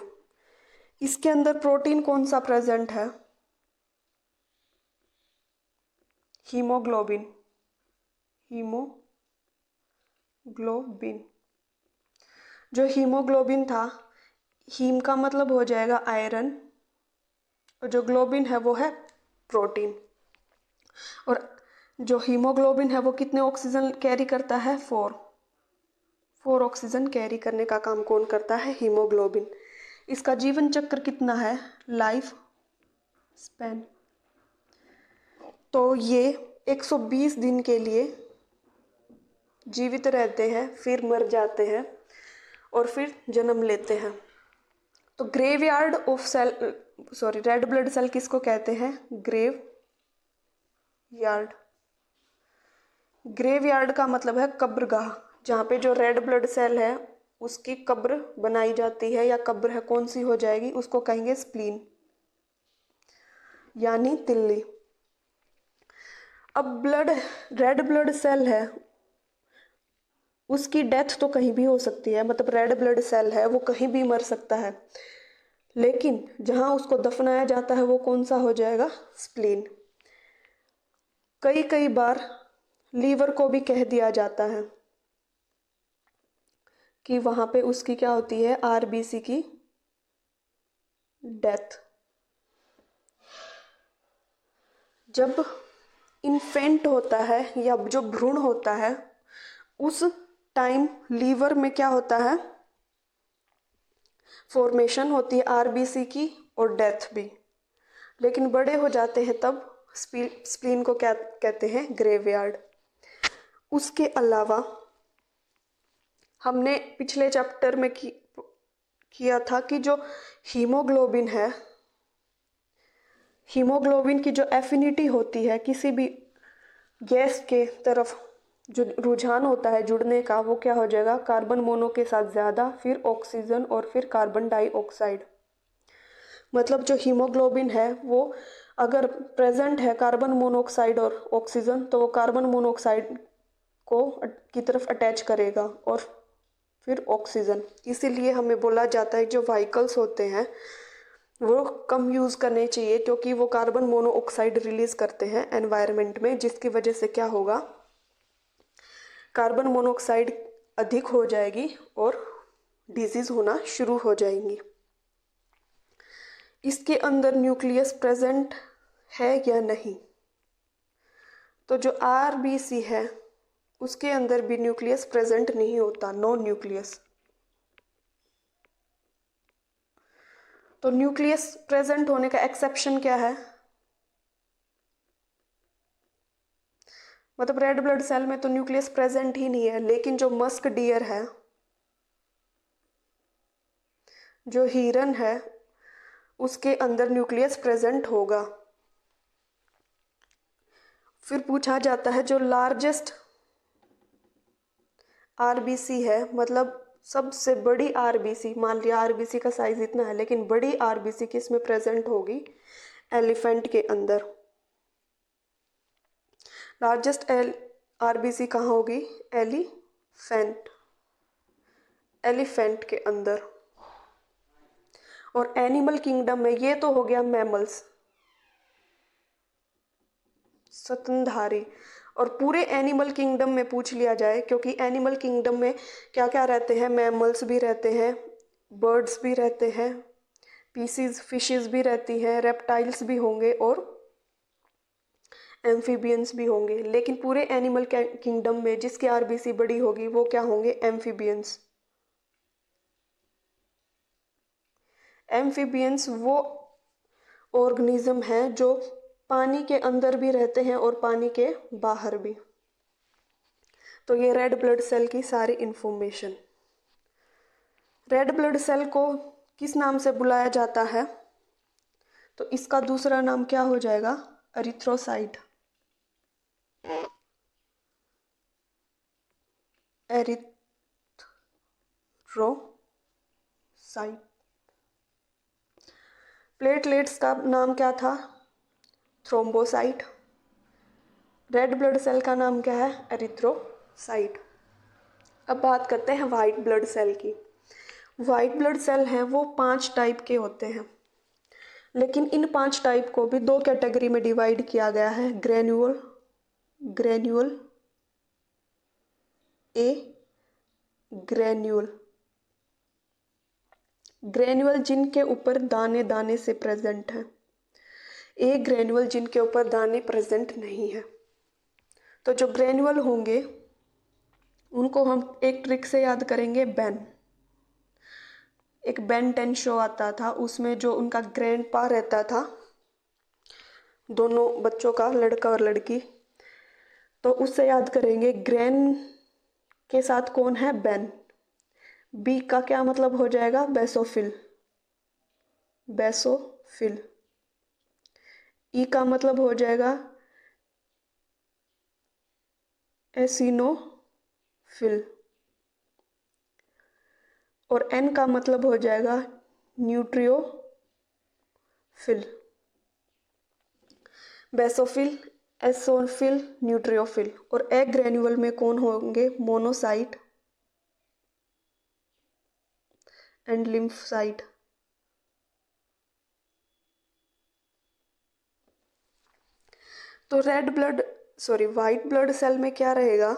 इसके अंदर प्रोटीन कौन सा प्रेजेंट है, हीमोग्लोबिन, हीमोग्लोबिन। जो हीमोग्लोबिन था, हीम का मतलब हो जाएगा आयरन, और जो ग्लोबिन है वो है प्रोटीन। और जो हीमोग्लोबिन है वो कितने ऑक्सीजन कैरी करता है, 4 ऑक्सीजन कैरी करने का काम कौन करता है, हीमोग्लोबिन। इसका जीवन चक्र कितना है, लाइफ स्पैन। तो ये 120 दिन के लिए जीवित रहते हैं, फिर मर जाते हैं और फिर जन्म लेते हैं। तो graveyard of cell, sorry, red blood cell किसको कहते हैं, ग्रेव यार्ड। ग्रेवयार्ड का मतलब है कब्रगाह, जहाँ पे जो रेड ब्लड सेल है उसकी कब्र बनाई जाती है, या कब्र है कौन सी हो जाएगी, उसको कहेंगे स्प्लीन यानी तिल्ली। अब रेड ब्लड सेल है उसकी डेथ तो कहीं भी हो सकती है, मतलब रेड ब्लड सेल है वो कहीं भी मर सकता है। लेकिन जहाँ उसको दफनाया जाता है वो कौन सा हो जाएगा? स्प्लीन। कई कई बार लीवर को भी कह दिया जाता है कि वहाँ पे उसकी क्या होती है? आरबीसी की डेथ। जब इन्फेंट होता है या जो भ्रूण होता है उस टाइम लीवर में क्या होता है? फॉर्मेशन होती है आरबीसी की और डेथ भी। लेकिन बड़े हो जाते हैं तब स्प्लीन को क्या कहते हैं? ग्रेवयार्ड। उसके अलावा हमने पिछले चैप्टर में किया था कि जो हीमोग्लोबिन है, हीमोग्लोबिन की जो एफिनिटी होती है किसी भी गैस के तरफ, जो रुझान होता है जुड़ने का, वो क्या हो जाएगा? कार्बन मोनो के साथ ज़्यादा, फिर ऑक्सीजन और फिर कार्बन डाइऑक्साइड। मतलब जो हीमोग्लोबिन है वो अगर प्रेजेंट है कार्बन मोनोऑक्साइड और ऑक्सीजन, तो वो कार्बन मोनोऑक्साइड को की तरफ अटैच करेगा और फिर ऑक्सीजन। इसीलिए हमें बोला जाता है जो व्हीकल्स होते हैं वो कम यूज़ करने चाहिए, क्योंकि वो कार्बन मोनोऑक्साइड रिलीज करते हैं एनवायरनमेंट में, जिसकी वजह से क्या होगा? कार्बन मोनोऑक्साइड अधिक हो जाएगी और डिजीज होना शुरू हो जाएंगी। इसके अंदर न्यूक्लियस प्रेजेंट है या नहीं? तो जो आरबीसी है उसके अंदर भी न्यूक्लियस प्रेजेंट नहीं होता, नो न्यूक्लियस। तो न्यूक्लियस प्रेजेंट होने का एक्सेप्शन क्या है? मतलब रेड ब्लड सेल में तो न्यूक्लियस प्रेजेंट ही नहीं है, लेकिन जो मस्क डियर है, जो हिरन है, उसके अंदर न्यूक्लियस प्रेजेंट होगा। फिर पूछा जाता है जो लार्जेस्ट आरबीसी है, मतलब सबसे बड़ी आरबीसी, मान लिया आरबीसी का साइज इतना है, लेकिन बड़ी आरबीसी किस में प्रेजेंट होगी? एलिफेंट के अंदर। लार्जेस्ट आरबीसी कहाँ होगी? एलिफेंट, एलिफेंट के अंदर। और एनिमल किंगडम में, ये तो हो गया मैमल्स, स्तनधारी। और पूरे एनिमल किंगडम में पूछ लिया जाए, क्योंकि एनिमल किंगडम में क्या क्या रहते हैं? मैमल्स भी रहते हैं, बर्ड्स भी रहते हैं, पीसीज फिशेस भी रहती हैं, रेप्टाइल्स भी होंगे और एम्फीबियंस भी होंगे। लेकिन पूरे एनिमल किंगडम में जिसकी आरबीसी बड़ी होगी वो क्या होंगे? एम्फीबियंस। एम्फीबियंस वो ऑर्गेनिज्म हैं जो पानी के अंदर भी रहते हैं और पानी के बाहर भी। तो ये रेड ब्लड सेल की सारी इंफॉर्मेशन। रेड ब्लड सेल को किस नाम से बुलाया जाता है? तो इसका दूसरा नाम क्या हो जाएगा? एरिथ्रोसाइट। एरिथ्रोसाइट। प्लेटलेट्स का नाम क्या था? थ्रोम्बोसाइट। रेड ब्लड सेल का नाम क्या है? एरिथ्रोसाइट। अब बात करते हैं वाइट ब्लड सेल की। वाइट ब्लड सेल हैं वो 5 टाइप के होते हैं, लेकिन इन 5 टाइप को भी 2 कैटेगरी में डिवाइड किया गया है। ग्रेन्यूल, ग्रेन्यूल ए, ग्रेन्यूल। ग्रेन्यूल जिनके ऊपर दाने दाने से प्रेजेंट है, ए ग्रेन्यूल जिनके ऊपर दाने प्रेजेंट नहीं है। तो जो ग्रेन्यूल होंगे उनको हम एक ट्रिक से याद करेंगे, बेन। एक बेन 10 शो आता था, उसमें जो उनका ग्रैंड पा रहता था, दोनों बच्चों का, लड़का और लड़की, तो उससे याद करेंगे ग्रैन के साथ कौन है? बेन। बी का क्या मतलब हो जाएगा? Basophil, basophil. ई का मतलब हो जाएगा एसिनोफिल। और एन का मतलब हो जाएगा न्यूट्रियोफिल। बेसोफिल, एसोफिल, न्यूट्रियोफिल। और ए ग्रेन्युअल में कौन होंगे? Monocyte and lymphocyte. तो वाइट ब्लड सेल में क्या रहेगा,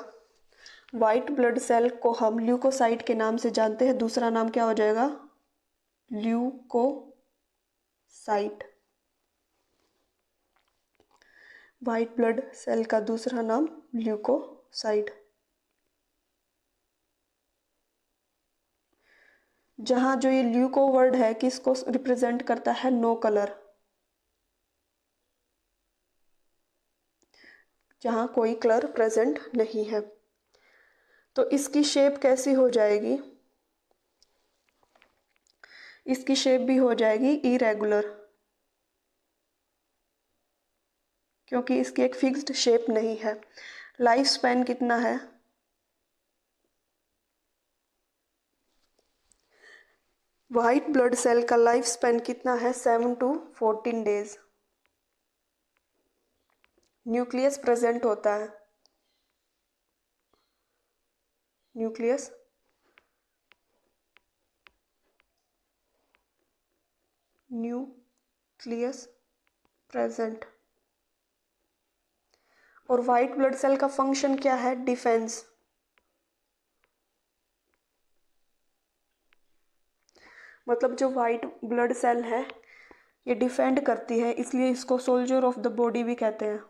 वाइट ब्लड सेल को हम ल्यूकोसाइट के नाम से जानते हैं, दूसरा नाम क्या हो जाएगा, ल्यूकोसाइट। वाइट ब्लड सेल का दूसरा नाम ल्यूकोसाइट। जहां जो ये ल्यूको वर्ड है किसको रिप्रेजेंट करता है, नो कलर, जहां कोई कलर प्रेजेंट नहीं है। तो इसकी शेप कैसी हो जाएगी, इसकी शेप भी हो जाएगी इरेगुलर, क्योंकि इसकी एक फिक्स्ड शेप नहीं है। लाइफ स्पैन कितना है, व्हाइट ब्लड सेल का लाइफ स्पैन कितना है, 7 to 14 डेज। न्यूक्लियस प्रेजेंट होता है, न्यूक्लियस प्रेजेंट। और व्हाइट ब्लड सेल का फंक्शन क्या है, डिफेंस। मतलब जो व्हाइट ब्लड सेल है ये डिफेंड करती है, इसलिए इसको सोल्जर ऑफ द बॉडी भी कहते हैं।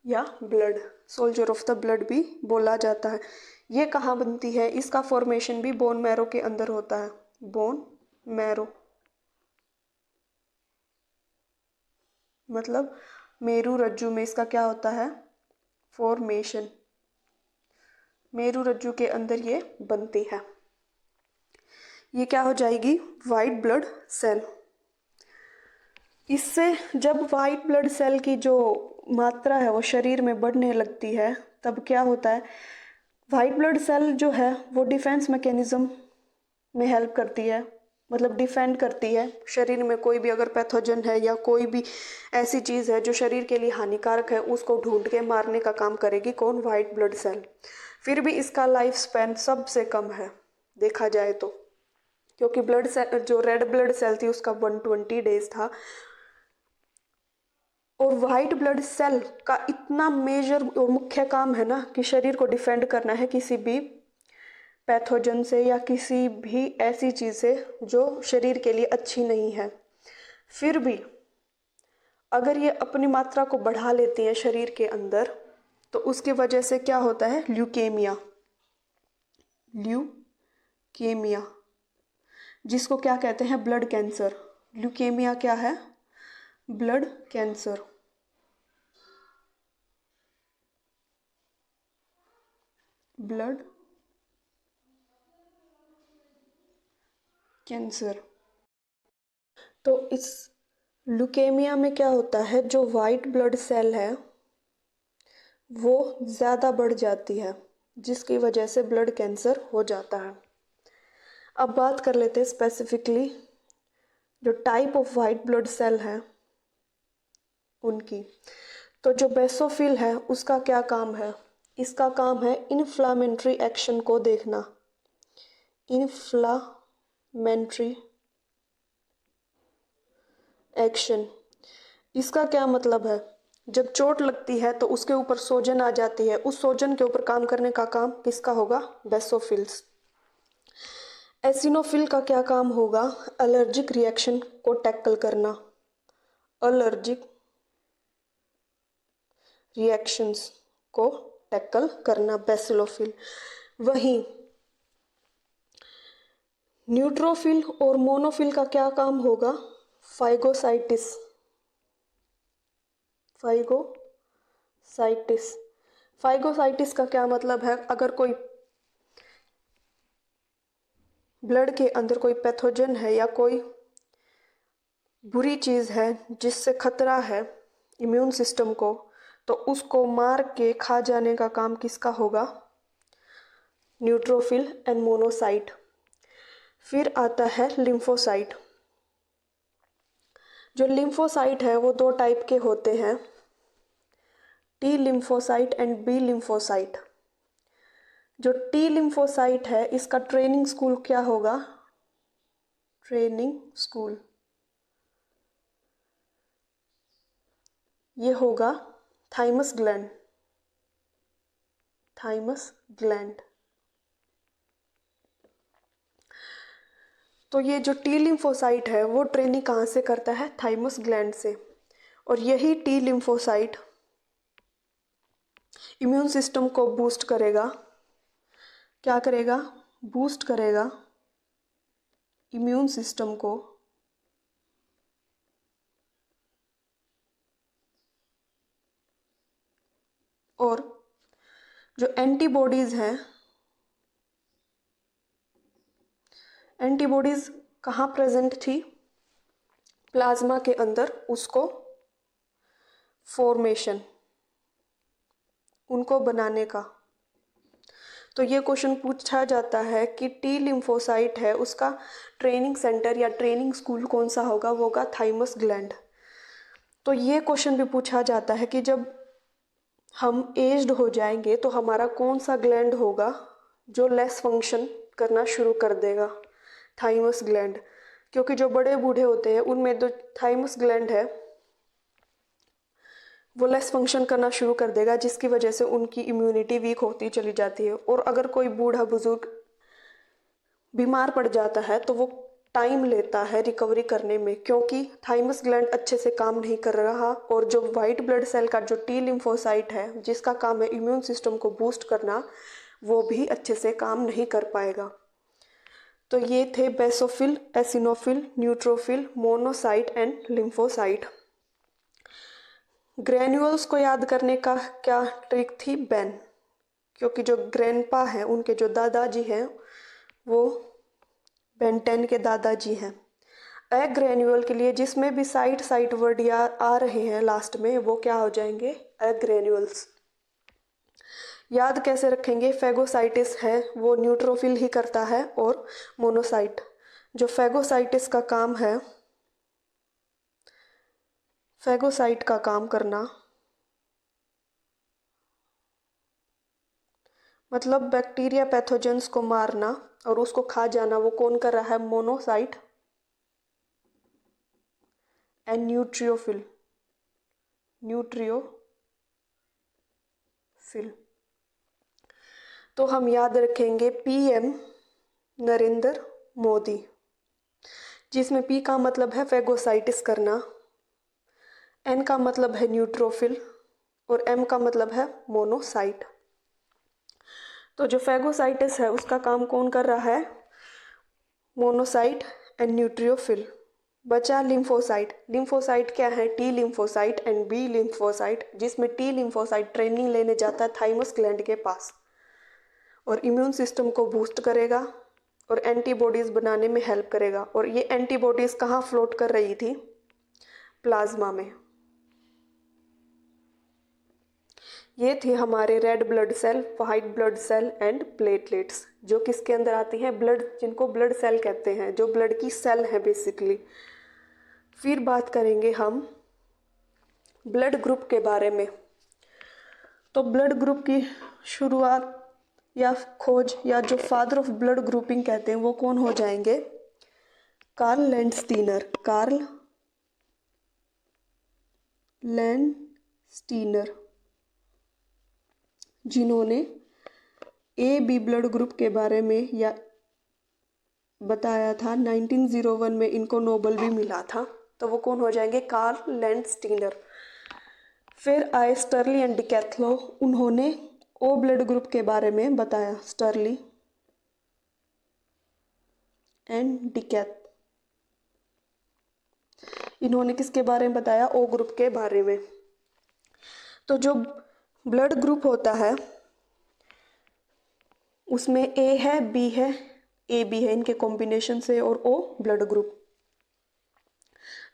या blood, soldier of the blood भी बोला जाता है। ये कहाँ बनती है, इसका फॉर्मेशन भी बोन मैरो के अंदर होता है, बोन मैरो मतलब मेरू रज्जु में इसका क्या होता है, फॉर्मेशन। मेरू रज्जु के अंदर ये बनती है। ये क्या हो जाएगी, वाइट ब्लड सेल। इससे जब वाइट ब्लड सेल की जो मात्रा है वो शरीर में बढ़ने लगती है तब क्या होता है, वाइट ब्लड सेल जो है वो डिफेंस मैकेनिज्म में हेल्प करती है, मतलब डिफेंड करती है। शरीर में कोई भी अगर पैथोजन है या कोई भी ऐसी चीज़ है जो शरीर के लिए हानिकारक है उसको ढूंढ के मारने का काम करेगी कौन, वाइट ब्लड सेल। फिर भी इसका लाइफ स्पैन सबसे कम है देखा जाए तो, क्योंकि ब्लड सेल जो रेड ब्लड सेल थी उसका 120 डेज था। और वाइट ब्लड सेल का इतना मेजर और मुख्य काम है ना कि शरीर को डिफेंड करना है किसी भी पैथोजन से या किसी भी ऐसी चीज़ से जो शरीर के लिए अच्छी नहीं है। फिर भी अगर ये अपनी मात्रा को बढ़ा लेती है शरीर के अंदर तो उसकी वजह से क्या होता है, ल्यूकेमिया। ल्यूकेमिया जिसको क्या कहते हैं, ब्लड कैंसर। ल्यूकेमिया क्या है, ब्लड कैंसर। Blood cancer. तो इस ल्यूकेमिया में क्या होता है, जो वाइट ब्लड सेल है वो ज़्यादा बढ़ जाती है जिसकी वजह से ब्लड कैंसर हो जाता है। अब बात कर लेते हैं स्पेसिफिकली जो type of white blood cell है उनकी। तो जो बेसोफिल है उसका क्या काम है, इसका काम है इन्फ्लामेटरी एक्शन को देखना। इन्फ्लामेटरी एक्शन, इसका क्या मतलब है, जब चोट लगती है तो उसके ऊपर सोजन आ जाती है, उस सोजन के ऊपर काम करने का काम किसका होगा, बेसोफिल्स। एसिनोफिल का क्या काम होगा, एलर्जिक रिएक्शन को टैकल करना, एलर्जिक रिएक्शंस को टैकल करना बेसिलोफिल। वहीं न्यूट्रोफिल और मोनोफिल का क्या काम होगा, फाइगोसाइटिस। फाइगोसाइटिस, फाइगोसाइटिस का क्या मतलब है, अगर कोई ब्लड के अंदर कोई पैथोजन है या कोई बुरी चीज़ है जिससे खतरा है इम्यून सिस्टम को, तो उसको मार के खा जाने का काम किसका होगा, न्यूट्रोफिल एंड मोनोसाइट। फिर आता है लिम्फोसाइट। जो लिम्फोसाइट है वो दो टाइप के होते हैं, T lymphocyte and B lymphocyte. जो टी लिम्फोसाइट है इसका ट्रेनिंग स्कूल क्या होगा, ट्रेनिंग स्कूल, ये होगा थाइमस ग्लैंड, थाइमस ग्लैंड। तो ये जो टी लिम्फोसाइट है वो ट्रेनिंग कहाँ से करता है? थाइमस ग्लैंड से। और यही टी लिम्फोसाइट इम्यून सिस्टम को बूस्ट करेगा। क्या करेगा? बूस्ट करेगा इम्यून सिस्टम को, और जो एंटीबॉडीज हैं, एंटीबॉडीज कहाँ प्रेजेंट थी? प्लाज्मा के अंदर, उसको फॉर्मेशन, उनको बनाने का। तो ये क्वेश्चन पूछा जाता है कि टी लिम्फोसाइट है उसका ट्रेनिंग सेंटर या ट्रेनिंग स्कूल कौन सा होगा? वो होगा थाइमस ग्लैंड। तो ये क्वेश्चन भी पूछा जाता है कि जब हम एज्ड हो जाएंगे तो हमारा कौन सा ग्लैंड होगा जो लेस फंक्शन करना शुरू कर देगा? Thymus gland. क्योंकि जो बड़े बूढ़े होते हैं उनमें जो थाइमस ग्लैंड है वो लेस फंक्शन करना शुरू कर देगा, जिसकी वजह से उनकी इम्यूनिटी वीक होती चली जाती है। और अगर कोई बूढ़ा बुजुर्ग बीमार पड़ जाता है तो वो टाइम लेता है रिकवरी करने में, क्योंकि थाइमस ग्लैंड अच्छे से काम नहीं कर रहा। और जो वाइट ब्लड सेल का जो टी लिम्फोसाइट है जिसका काम है इम्यून सिस्टम को बूस्ट करना, वो भी अच्छे से काम नहीं कर पाएगा। तो ये थे basophil, eosinophil, neutrophil, monocyte and lymphocyte. Granules को याद करने का क्या ट्रिक थी? बेन। क्योंकि जो ग्रैंडपा हैं, उनके जो दादाजी हैं वो बेन 10 के दादाजी हैं। ए ग्रेन्यूल के लिए जिसमें भी साइट वर्ड या आ रहे हैं लास्ट में, वो क्या हो जाएंगे? ए ग्रेन्यूल्स। याद कैसे रखेंगे? फेगोसाइटिस है वो न्यूट्रोफिल ही करता है, और मोनोसाइट, जो फेगोसाइटिस का काम है, फेगोसाइट का काम करना मतलब बैक्टीरिया पैथोजेंस को मारना और उसको खा जाना, वो कौन कर रहा है? Monocyte and neutrophil, neutrophil. तो हम याद रखेंगे पीएम नरेंद्र मोदी, जिसमें पी का मतलब है फेगोसाइटिस करना, एन का मतलब है न्यूट्रोफिल, और एम का मतलब है मोनोसाइट। तो जो फेगोसाइटिस है उसका काम कौन कर रहा है? Monocyte and neutrophil. बचा लिम्फोसाइट। लिम्फोसाइट क्या है? T lymphocyte and B lymphocyte, जिसमें टी लिम्फोसाइट ट्रेनिंग लेने जाता है थाइमस ग्लैंड के पास और इम्यून सिस्टम को बूस्ट करेगा और एंटीबॉडीज़ बनाने में हेल्प करेगा। और ये एंटीबॉडीज़ कहाँ फ्लोट कर रही थी? प्लाज्मा में। ये थे हमारे red blood cell, white blood cell and platelets, जो किसके अंदर आती हैं? ब्लड, जिनको ब्लड सेल कहते हैं, जो ब्लड की सेल है बेसिकली। फिर बात करेंगे हम ब्लड ग्रुप के बारे में। तो ब्लड ग्रुप की शुरुआत या खोज या जो फादर ऑफ ब्लड ग्रुपिंग कहते हैं वो कौन हो जाएंगे? Karl Landsteiner. कार्ल लैंडस्टीनर, जिन्होंने ए बी ब्लड ग्रुप के बारे में या बताया था। 1901 में इनको नोबेल भी मिला था। तो वो कौन हो जाएंगे? Karl Landsteiner. फिर आए स्टर्ली एंड डिकैथलो, उन्होंने ओ ब्लड ग्रुप के बारे में बताया। स्टर्ली एंड डिकैथ, इन्होंने किसके बारे में बताया? ओ ग्रुप के बारे में। तो जो ब्लड ग्रुप होता है उसमें ए है, बी है, ए बी है, इनके कॉम्बिनेशन से, और ओ ब्लड ग्रुप।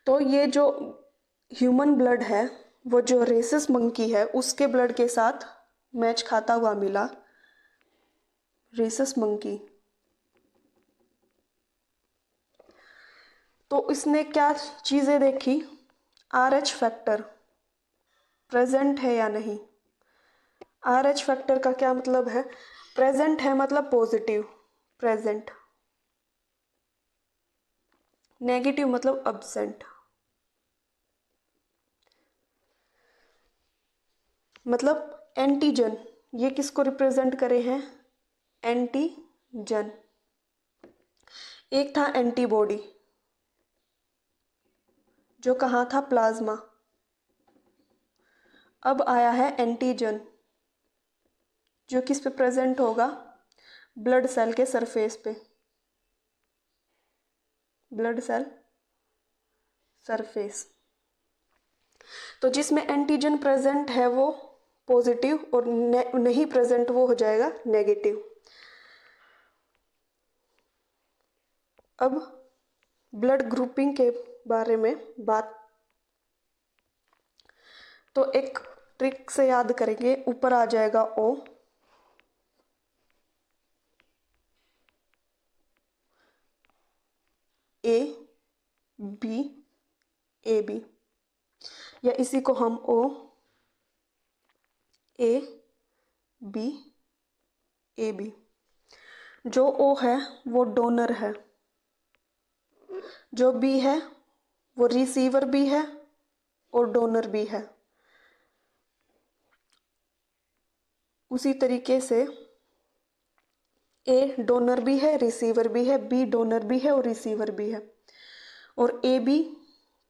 तो ये जो ह्यूमन ब्लड है वो जो रेसस मंकी है उसके ब्लड के साथ मैच खाता हुआ मिला। रेसस मंकी, तो इसने क्या चीज़ें देखी? RH फैक्टर प्रेजेंट है या नहीं। RH फैक्टर का क्या मतलब है? प्रेजेंट है मतलब पॉजिटिव, प्रेजेंट। नेगेटिव मतलब अब्सेंट, मतलब एंटीजन, ये किसको रिप्रेजेंट करे हैं, एंटीजन। एक था एंटीबॉडी जो कहाँ था, प्लाज्मा। अब आया है एंटीजन जो किस पे प्रेजेंट होगा, ब्लड सेल के सरफेस पे, ब्लड सेल सरफेस। तो जिसमें एंटीजन प्रेजेंट है वो पॉजिटिव और नहीं प्रेजेंट वो हो जाएगा नेगेटिव। अब ब्लड ग्रुपिंग के बारे में बात, तो एक ट्रिक से याद करेंगे, ऊपर आ जाएगा ओ, ए बी, ए बी, या इसी को हम ओ ए बी ए बी। जो ओ है वो डोनर है, जो बी है वो रिसीवर भी है और डोनर भी है। उसी तरीके से ए डोनर भी है, रिसीवर भी है, बी डोनर भी है और रिसीवर भी है। और ए बी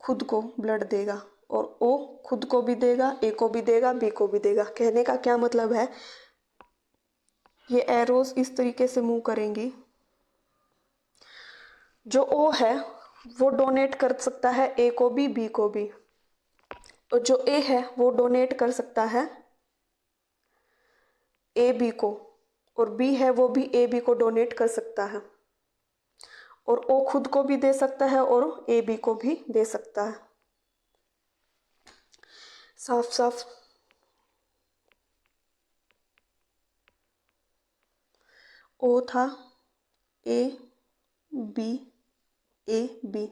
खुद को ब्लड देगा और ओ खुद को भी देगा, ए को भी देगा, बी को भी देगा। कहने का क्या मतलब है, ये एरोस इस तरीके से मूव करेंगी। जो ओ है वो डोनेट कर सकता है ए को भी, बी को भी, और जो ए है वो डोनेट कर सकता है ए बी को, और बी है वो भी ए बी को डोनेट कर सकता है, और ओ खुद को भी दे सकता है और ए बी को भी दे सकता है। साफ साफ ओ था ए बी ए बी,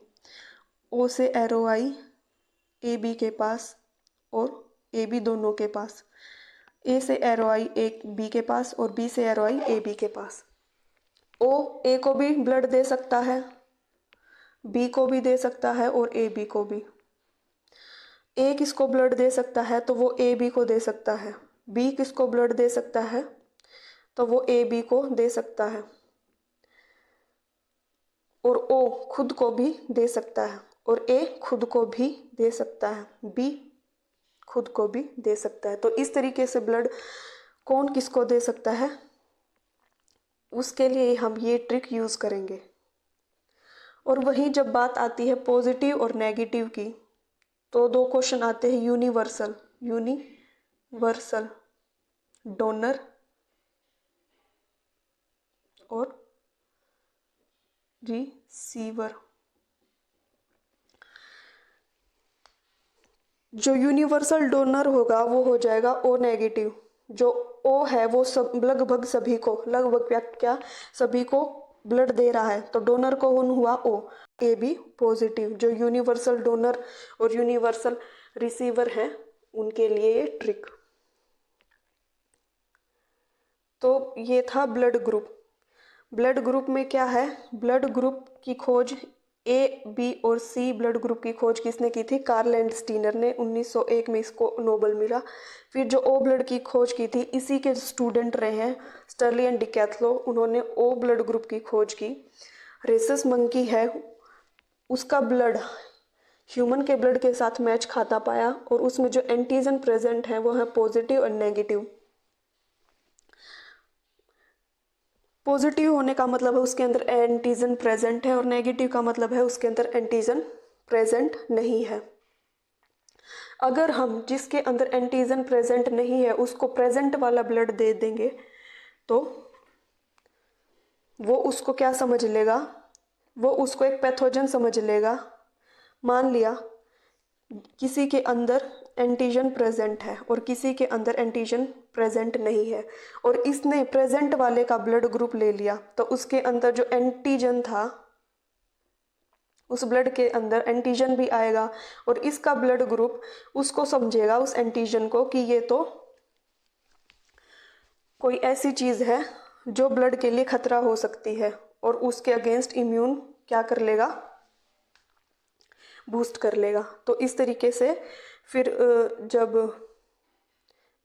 ओ से एरो आई ए बी के पास और ए बी दोनों के पास, ए से एरो आई ए बी के पास और बी से एरो आई ए बी के पास। ओ ए को भी ब्लड दे सकता है, बी को भी दे सकता है और ए बी को भी। ए किसको ब्लड दे सकता है तो वो ए बी को दे सकता है, बी किसको ब्लड दे सकता है तो वो ए बी को दे सकता है, और ओ खुद को भी दे सकता है और ए खुद को भी दे सकता है, बी खुद को भी दे सकता है। तो इस तरीके से ब्लड कौन किसको दे सकता है उसके लिए हम ये ट्रिक यूज करेंगे। और वहीं जब बात आती है पॉजिटिव और नेगेटिव की, तो दो क्वेश्चन आते हैं, यूनिवर्सल, यूनिवर्सल डोनर और रिसीवर। जो यूनिवर्सल डोनर होगा वो हो जाएगा ओ नेगेटिव। जो ओ है वो सब लगभग सभी को, लगभग क्या सभी को ब्लड दे रहा है, तो डोनर कौन हुआ ओ। ए बी पॉजिटिव, जो यूनिवर्सल डोनर और यूनिवर्सल रिसीवर है उनके लिए ये ट्रिक। तो ये था ब्लड ग्रुप। ब्लड ग्रुप में क्या है, ब्लड ग्रुप की खोज ए बी और सी ब्लड ग्रुप की खोज किसने की थी, कार्ल लैंडस्टीनर ने, 1901 में इसको नोबेल मिला। फिर जो ओ ब्लड की खोज की थी इसी के स्टूडेंट रहे हैं स्टर्ली एंड डिकैथलो, उन्होंने ओ ब्लड ग्रुप की खोज की। रेसस मंकी है, उसका ब्लड ह्यूमन के ब्लड के साथ मैच खाता पाया और उसमें जो एंटीजन प्रेजेंट है वो है पॉजिटिव और नेगेटिव। पॉजिटिव होने का मतलब है उसके अंदर एंटीजन प्रेजेंट है और नेगेटिव का मतलब है उसके अंदर एंटीजन प्रेजेंट नहीं है। अगर हम जिसके अंदर एंटीजन प्रेजेंट नहीं है उसको प्रेजेंट वाला ब्लड दे देंगे तो वो उसको क्या समझ लेगा, वो उसको एक पैथोजन समझ लेगा। मान लिया किसी के अंदर एंटीजन प्रेजेंट है और किसी के अंदर एंटीजन प्रेजेंट नहीं है, और इसने प्रेजेंट वाले का ब्लड ग्रुप ले लिया, तो उसके अंदर जो एंटीजन था उस ब्लड के अंदर एंटीजन भी आएगा और इसका ब्लड ग्रुप उसको समझेगा, उस एंटीजन को, कि ये तो कोई ऐसी चीज है जो ब्लड के लिए खतरा हो सकती है, और उसके अगेंस्ट इम्यून क्या कर लेगा, बूस्ट कर लेगा। तो इस तरीके से फिर जब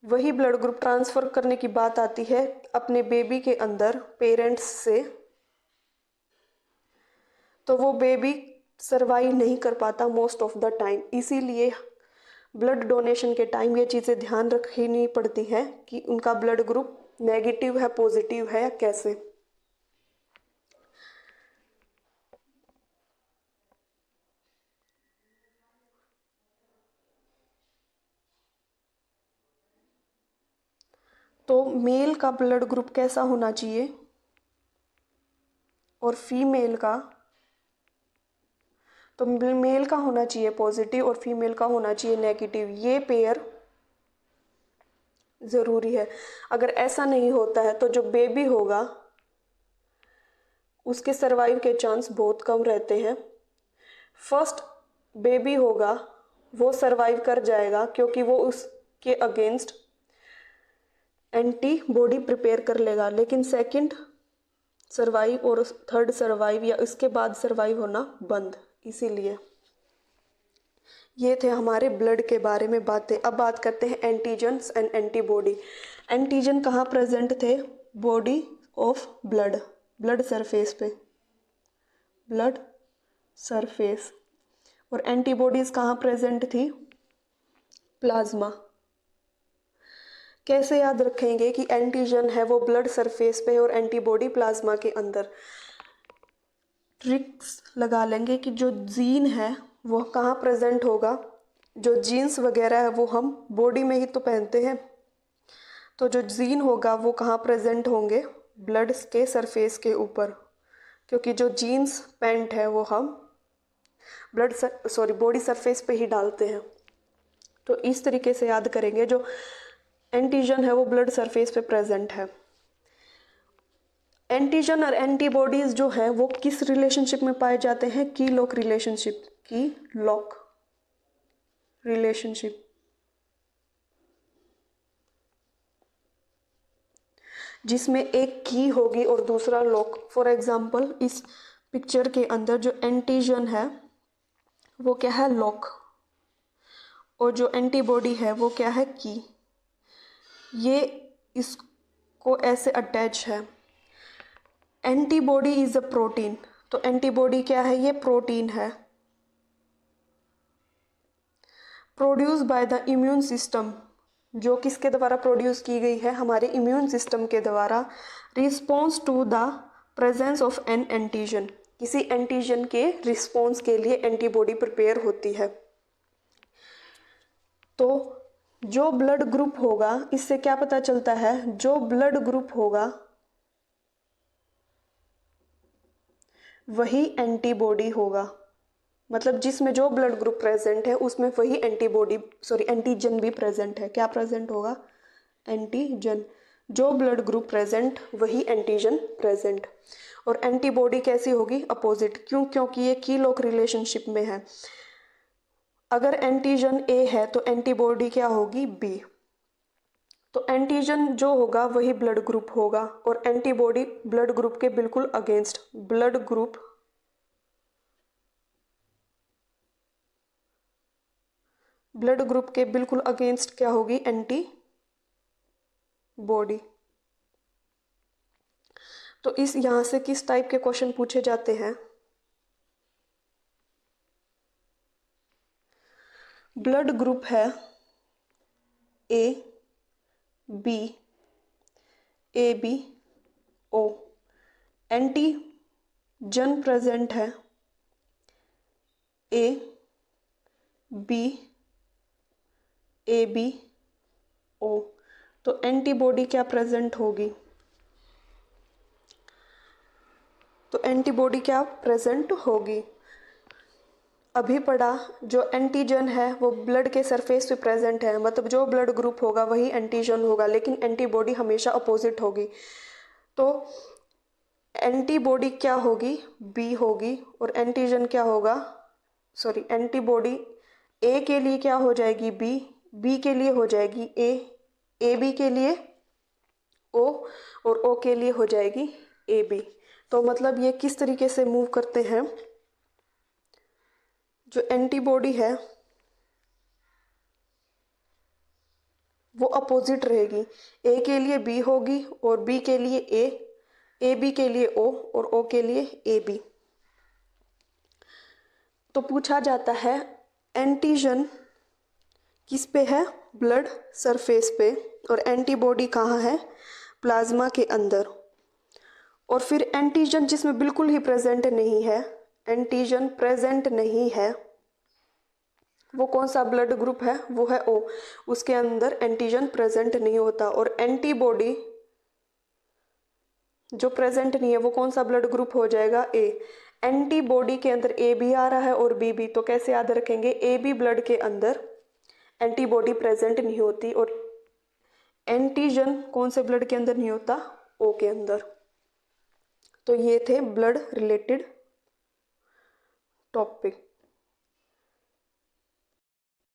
वही ब्लड ग्रुप ट्रांसफ़र करने की बात आती है अपने बेबी के अंदर पेरेंट्स से, तो वो बेबी सर्वाइव नहीं कर पाता मोस्ट ऑफ द टाइम। इसीलिए ब्लड डोनेशन के टाइम ये चीज़ें ध्यान रखनी पड़ती हैं कि उनका ब्लड ग्रुप नेगेटिव है, पॉजिटिव है या कैसे। तो मेल का ब्लड ग्रुप कैसा होना चाहिए और फीमेल का, तो मेल का होना चाहिए पॉजिटिव और फीमेल का होना चाहिए नेगेटिव। ये पेयर ज़रूरी है। अगर ऐसा नहीं होता है तो जो बेबी होगा उसके सरवाइव के चांस बहुत कम रहते हैं। फर्स्ट बेबी होगा वो सरवाइव कर जाएगा क्योंकि वो उसके अगेंस्ट एंटीबॉडी प्रिपेयर कर लेगा, लेकिन सेकंड सरवाइव और थर्ड सरवाइव या इसके बाद सरवाइव होना बंद। इसीलिए ये थे हमारे ब्लड के बारे में बातें। अब बात करते हैं एंटीजन्स एंड एंटीबॉडी। एंटीजन कहाँ प्रेजेंट थे? Body of blood, blood surface पे, ब्लड सरफेस। और एंटीबॉडीज कहाँ प्रेजेंट थी? प्लाज्मा। कैसे याद रखेंगे कि एंटीजन है वो ब्लड सरफेस पे और एंटीबॉडी प्लाज्मा के अंदर? ट्रिक्स लगा लेंगे कि जो जीन है वो कहाँ प्रेजेंट होगा। जो जीन्स वगैरह है वो हम बॉडी में ही तो पहनते हैं, तो जो जीन होगा वो कहाँ प्रेजेंट होंगे? ब्लड के सरफेस के ऊपर, क्योंकि जो जीन्स पैंट है वो हम बॉडी सरफेस पे ही डालते हैं। तो इस तरीके से याद करेंगे। जो एंटीजन है वो ब्लड सरफेस पे प्रेजेंट है। एंटीजन और एंटीबॉडीज जो है वो किस रिलेशनशिप में पाए जाते हैं? की लॉक रिलेशनशिप, की लॉक रिलेशनशिप। जिसमें एक की होगी और दूसरा लॉक। फॉर एग्जाम्पल इस पिक्चर के अंदर जो एंटीजन है वो क्या है? लॉक। और जो एंटीबॉडी है वो क्या है? की। ये इसको ऐसे अटैच है। एंटीबॉडी इज अ प्रोटीन, तो एंटीबॉडी क्या है? ये प्रोटीन है, produce by the immune system. जो किसके द्वारा प्रोड्यूस की गई है? हमारे इम्यून सिस्टम के द्वारा। Response to the presence of an antigen, किसी एंटीजन के रिस्पॉन्स के लिए एंटीबॉडी प्रिपेयर होती है। तो जो ब्लड ग्रुप होगा, इससे क्या पता चलता है? जो ब्लड ग्रुप होगा वही एंटीबॉडी होगा। मतलब जिसमें जो ब्लड ग्रुप प्रेजेंट है उसमें वही एंटीजन भी प्रेजेंट है। क्या प्रेजेंट होगा? एंटीजन। जो ब्लड ग्रुप प्रेजेंट वही एंटीजन प्रेजेंट। और एंटीबॉडी कैसी होगी? अपोजिट। क्यों? क्योंकि ये की लॉक रिलेशनशिप में है। अगर एंटीजन ए है तो एंटीबॉडी क्या होगी? बी। तो एंटीजन जो होगा वही ब्लड ग्रुप होगा और एंटीबॉडी ब्लड ग्रुप के बिल्कुल अगेंस्ट। ब्लड ग्रुप के बिल्कुल अगेंस्ट क्या होगी? एंटीबॉडी। तो इस यहाँ से किस टाइप के क्वेश्चन पूछे जाते हैं? ब्लड ग्रुप है A B, A B O. Antigen present है ए बी, ए बी ओ। तो एंटीबॉडी क्या प्रेजेंट होगी? तो एंटीबॉडी क्या प्रेजेंट होगी? अभी पढ़ा जो एंटीजन है वो ब्लड के सरफेस पे प्रेजेंट है, मतलब जो ब्लड ग्रुप होगा वही एंटीजन होगा, लेकिन एंटीबॉडी हमेशा अपोजिट होगी। तो एंटीबॉडी क्या होगी? बी होगी। और एंटीजन क्या होगा? एंटीबॉडी ए के लिए क्या हो जाएगी? बी, बी के लिए हो जाएगी ए, ए बी के लिए ओ, और ओ के लिए हो जाएगी ए बी। तो मतलब ये किस तरीके से मूव करते हैं? जो एंटीबॉडी है वो अपोजिट रहेगी। ए के लिए बी होगी और बी के लिए ए बी के लिए ओ और ओ के लिए ए बी। तो पूछा जाता है एंटीजन किस पे है, ब्लड सरफेस पे, और एंटीबॉडी कहाँ है, प्लाज्मा के अंदर। और फिर एंटीजन जिसमें बिल्कुल ही प्रेजेंट नहीं है, एंटीजन प्रेजेंट नहीं है, वो कौन सा ब्लड ग्रुप है, वो है ओ, उसके अंदर एंटीजन प्रेजेंट नहीं होता। और एंटीबॉडी जो प्रेजेंट नहीं है वो कौन सा ब्लड ग्रुप हो जाएगा, ए। एंटीबॉडी के अंदर ए भी आ रहा है और बी भी, तो कैसे याद रखेंगे, ए बी ब्लड के अंदर एंटीबॉडी प्रेजेंट नहीं होती और एंटीजन कौन से ब्लड के अंदर नहीं होता, ओ के अंदर। तो ये थे ब्लड रिलेटेड टॉपिक।